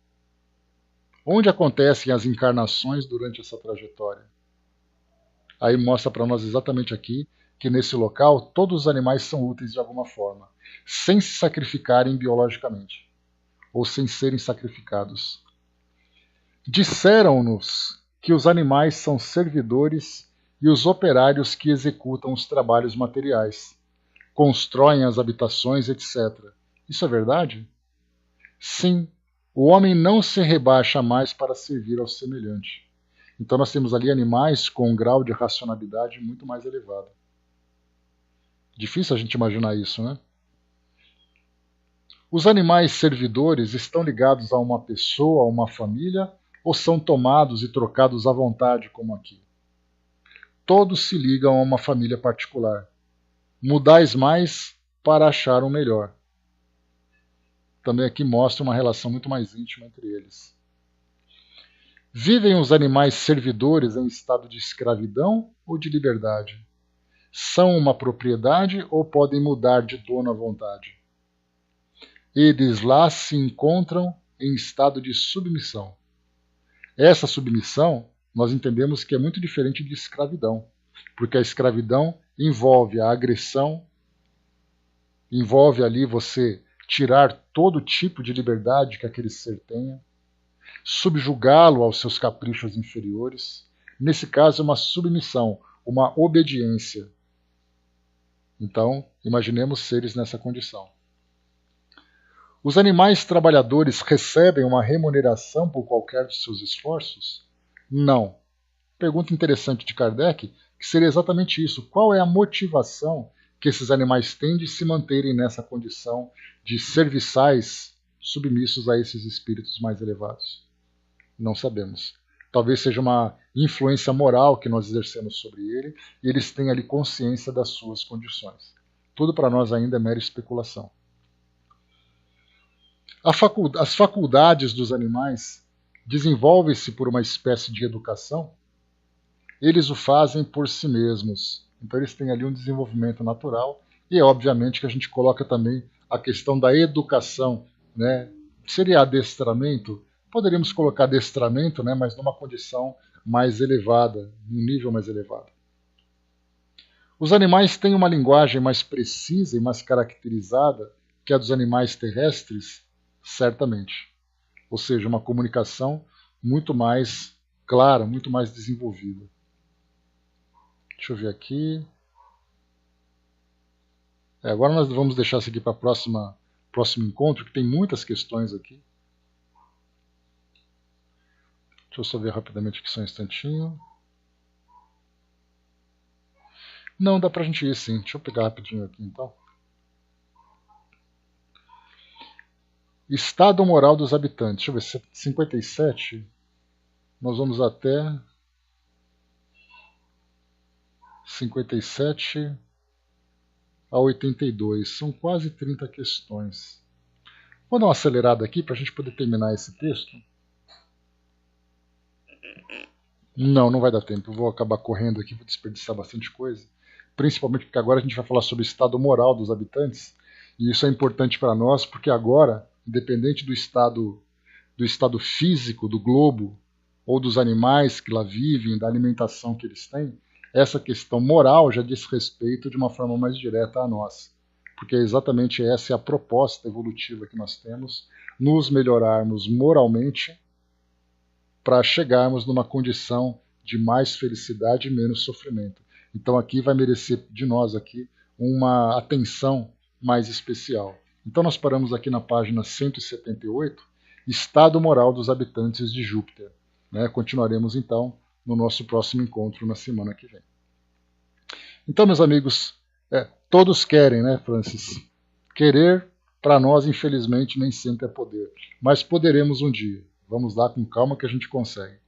Onde acontecem as encarnações durante essa trajetória? Aí mostra para nós exatamente aqui que nesse local todos os animais são úteis de alguma forma, sem se sacrificarem biologicamente, ou sem serem sacrificados. Disseram-nos que os animais são servidores e os operários que executam os trabalhos materiais, constroem as habitações, etc. Isso é verdade? Sim, o homem não se rebaixa mais para servir ao semelhante. Então nós temos ali animais com um grau de racionalidade muito mais elevado. Difícil a gente imaginar isso, né? Os animais servidores estão ligados a uma pessoa, a uma família, ou são tomados e trocados à vontade, como aqui? Todos se ligam a uma família particular. Mudais mais para achar um melhor. Também aqui mostra uma relação muito mais íntima entre eles. Vivem os animais servidores em estado de escravidão ou de liberdade? São uma propriedade ou podem mudar de dono à vontade? Eles lá se encontram em estado de submissão. Essa submissão nós entendemos que é muito diferente de escravidão, porque a escravidão envolve a agressão, envolve ali você tirar todo tipo de liberdade que aquele ser tenha, subjugá-lo aos seus caprichos inferiores. Nesse caso, é uma submissão, uma obediência. Então, imaginemos seres nessa condição. Os animais trabalhadores recebem uma remuneração por qualquer de seus esforços? Não. Pergunta interessante de Kardec, que seria exatamente isso. Qual é a motivação que esses animais têm de se manterem nessa condição de serviçais submissos a esses espíritos mais elevados? Não sabemos. Talvez seja uma influência moral que nós exercemos sobre ele e eles têm ali consciência das suas condições. Tudo para nós ainda é mera especulação. As faculdades dos animais desenvolvem-se por uma espécie de educação? Eles o fazem por si mesmos. Então eles têm ali um desenvolvimento natural e é obviamente que a gente coloca também a questão da educação, né? Seria adestramento? Poderíamos colocar adestramento, né? Mas numa condição mais elevada, num nível mais elevado. Os animais têm uma linguagem mais precisa e mais caracterizada que a dos animais terrestres? Certamente. Ou seja, uma comunicação muito mais clara, muito mais desenvolvida. Deixa eu ver aqui. Agora nós vamos deixar isso aqui para o próximo encontro, que tem muitas questões aqui. Deixa eu só ver rapidamente aqui só um instantinho. Não, dá pra gente ir sim. Deixa eu pegar rapidinho aqui então. Estado moral dos habitantes. Deixa eu ver, 57. Nós vamos até 57 a 82. São quase 30 questões. Vou dar uma acelerada aqui para a gente poder terminar esse texto. Não, não vai dar tempo. Eu vou acabar correndo aqui, vou desperdiçar bastante coisa. Principalmente porque agora a gente vai falar sobre o estado moral dos habitantes. E isso é importante para nós, porque agora, independente do estado físico do globo, ou dos animais que lá vivem, da alimentação que eles têm, essa questão moral já diz respeito de uma forma mais direta a nós. Porque exatamente essa é a proposta evolutiva que nós temos, nos melhorarmos moralmente para chegarmos numa condição de mais felicidade e menos sofrimento. Então aqui vai merecer de nós aqui uma atenção mais especial. Então nós paramos aqui na página 178, Estado Moral dos Habitantes de Júpiter. Continuaremos então no nosso próximo encontro na semana que vem. Então, meus amigos, todos querem, né, Francis? Querer, para nós, infelizmente, nem sempre é poder. Mas poderemos um dia. Vamos lá com calma que a gente consegue.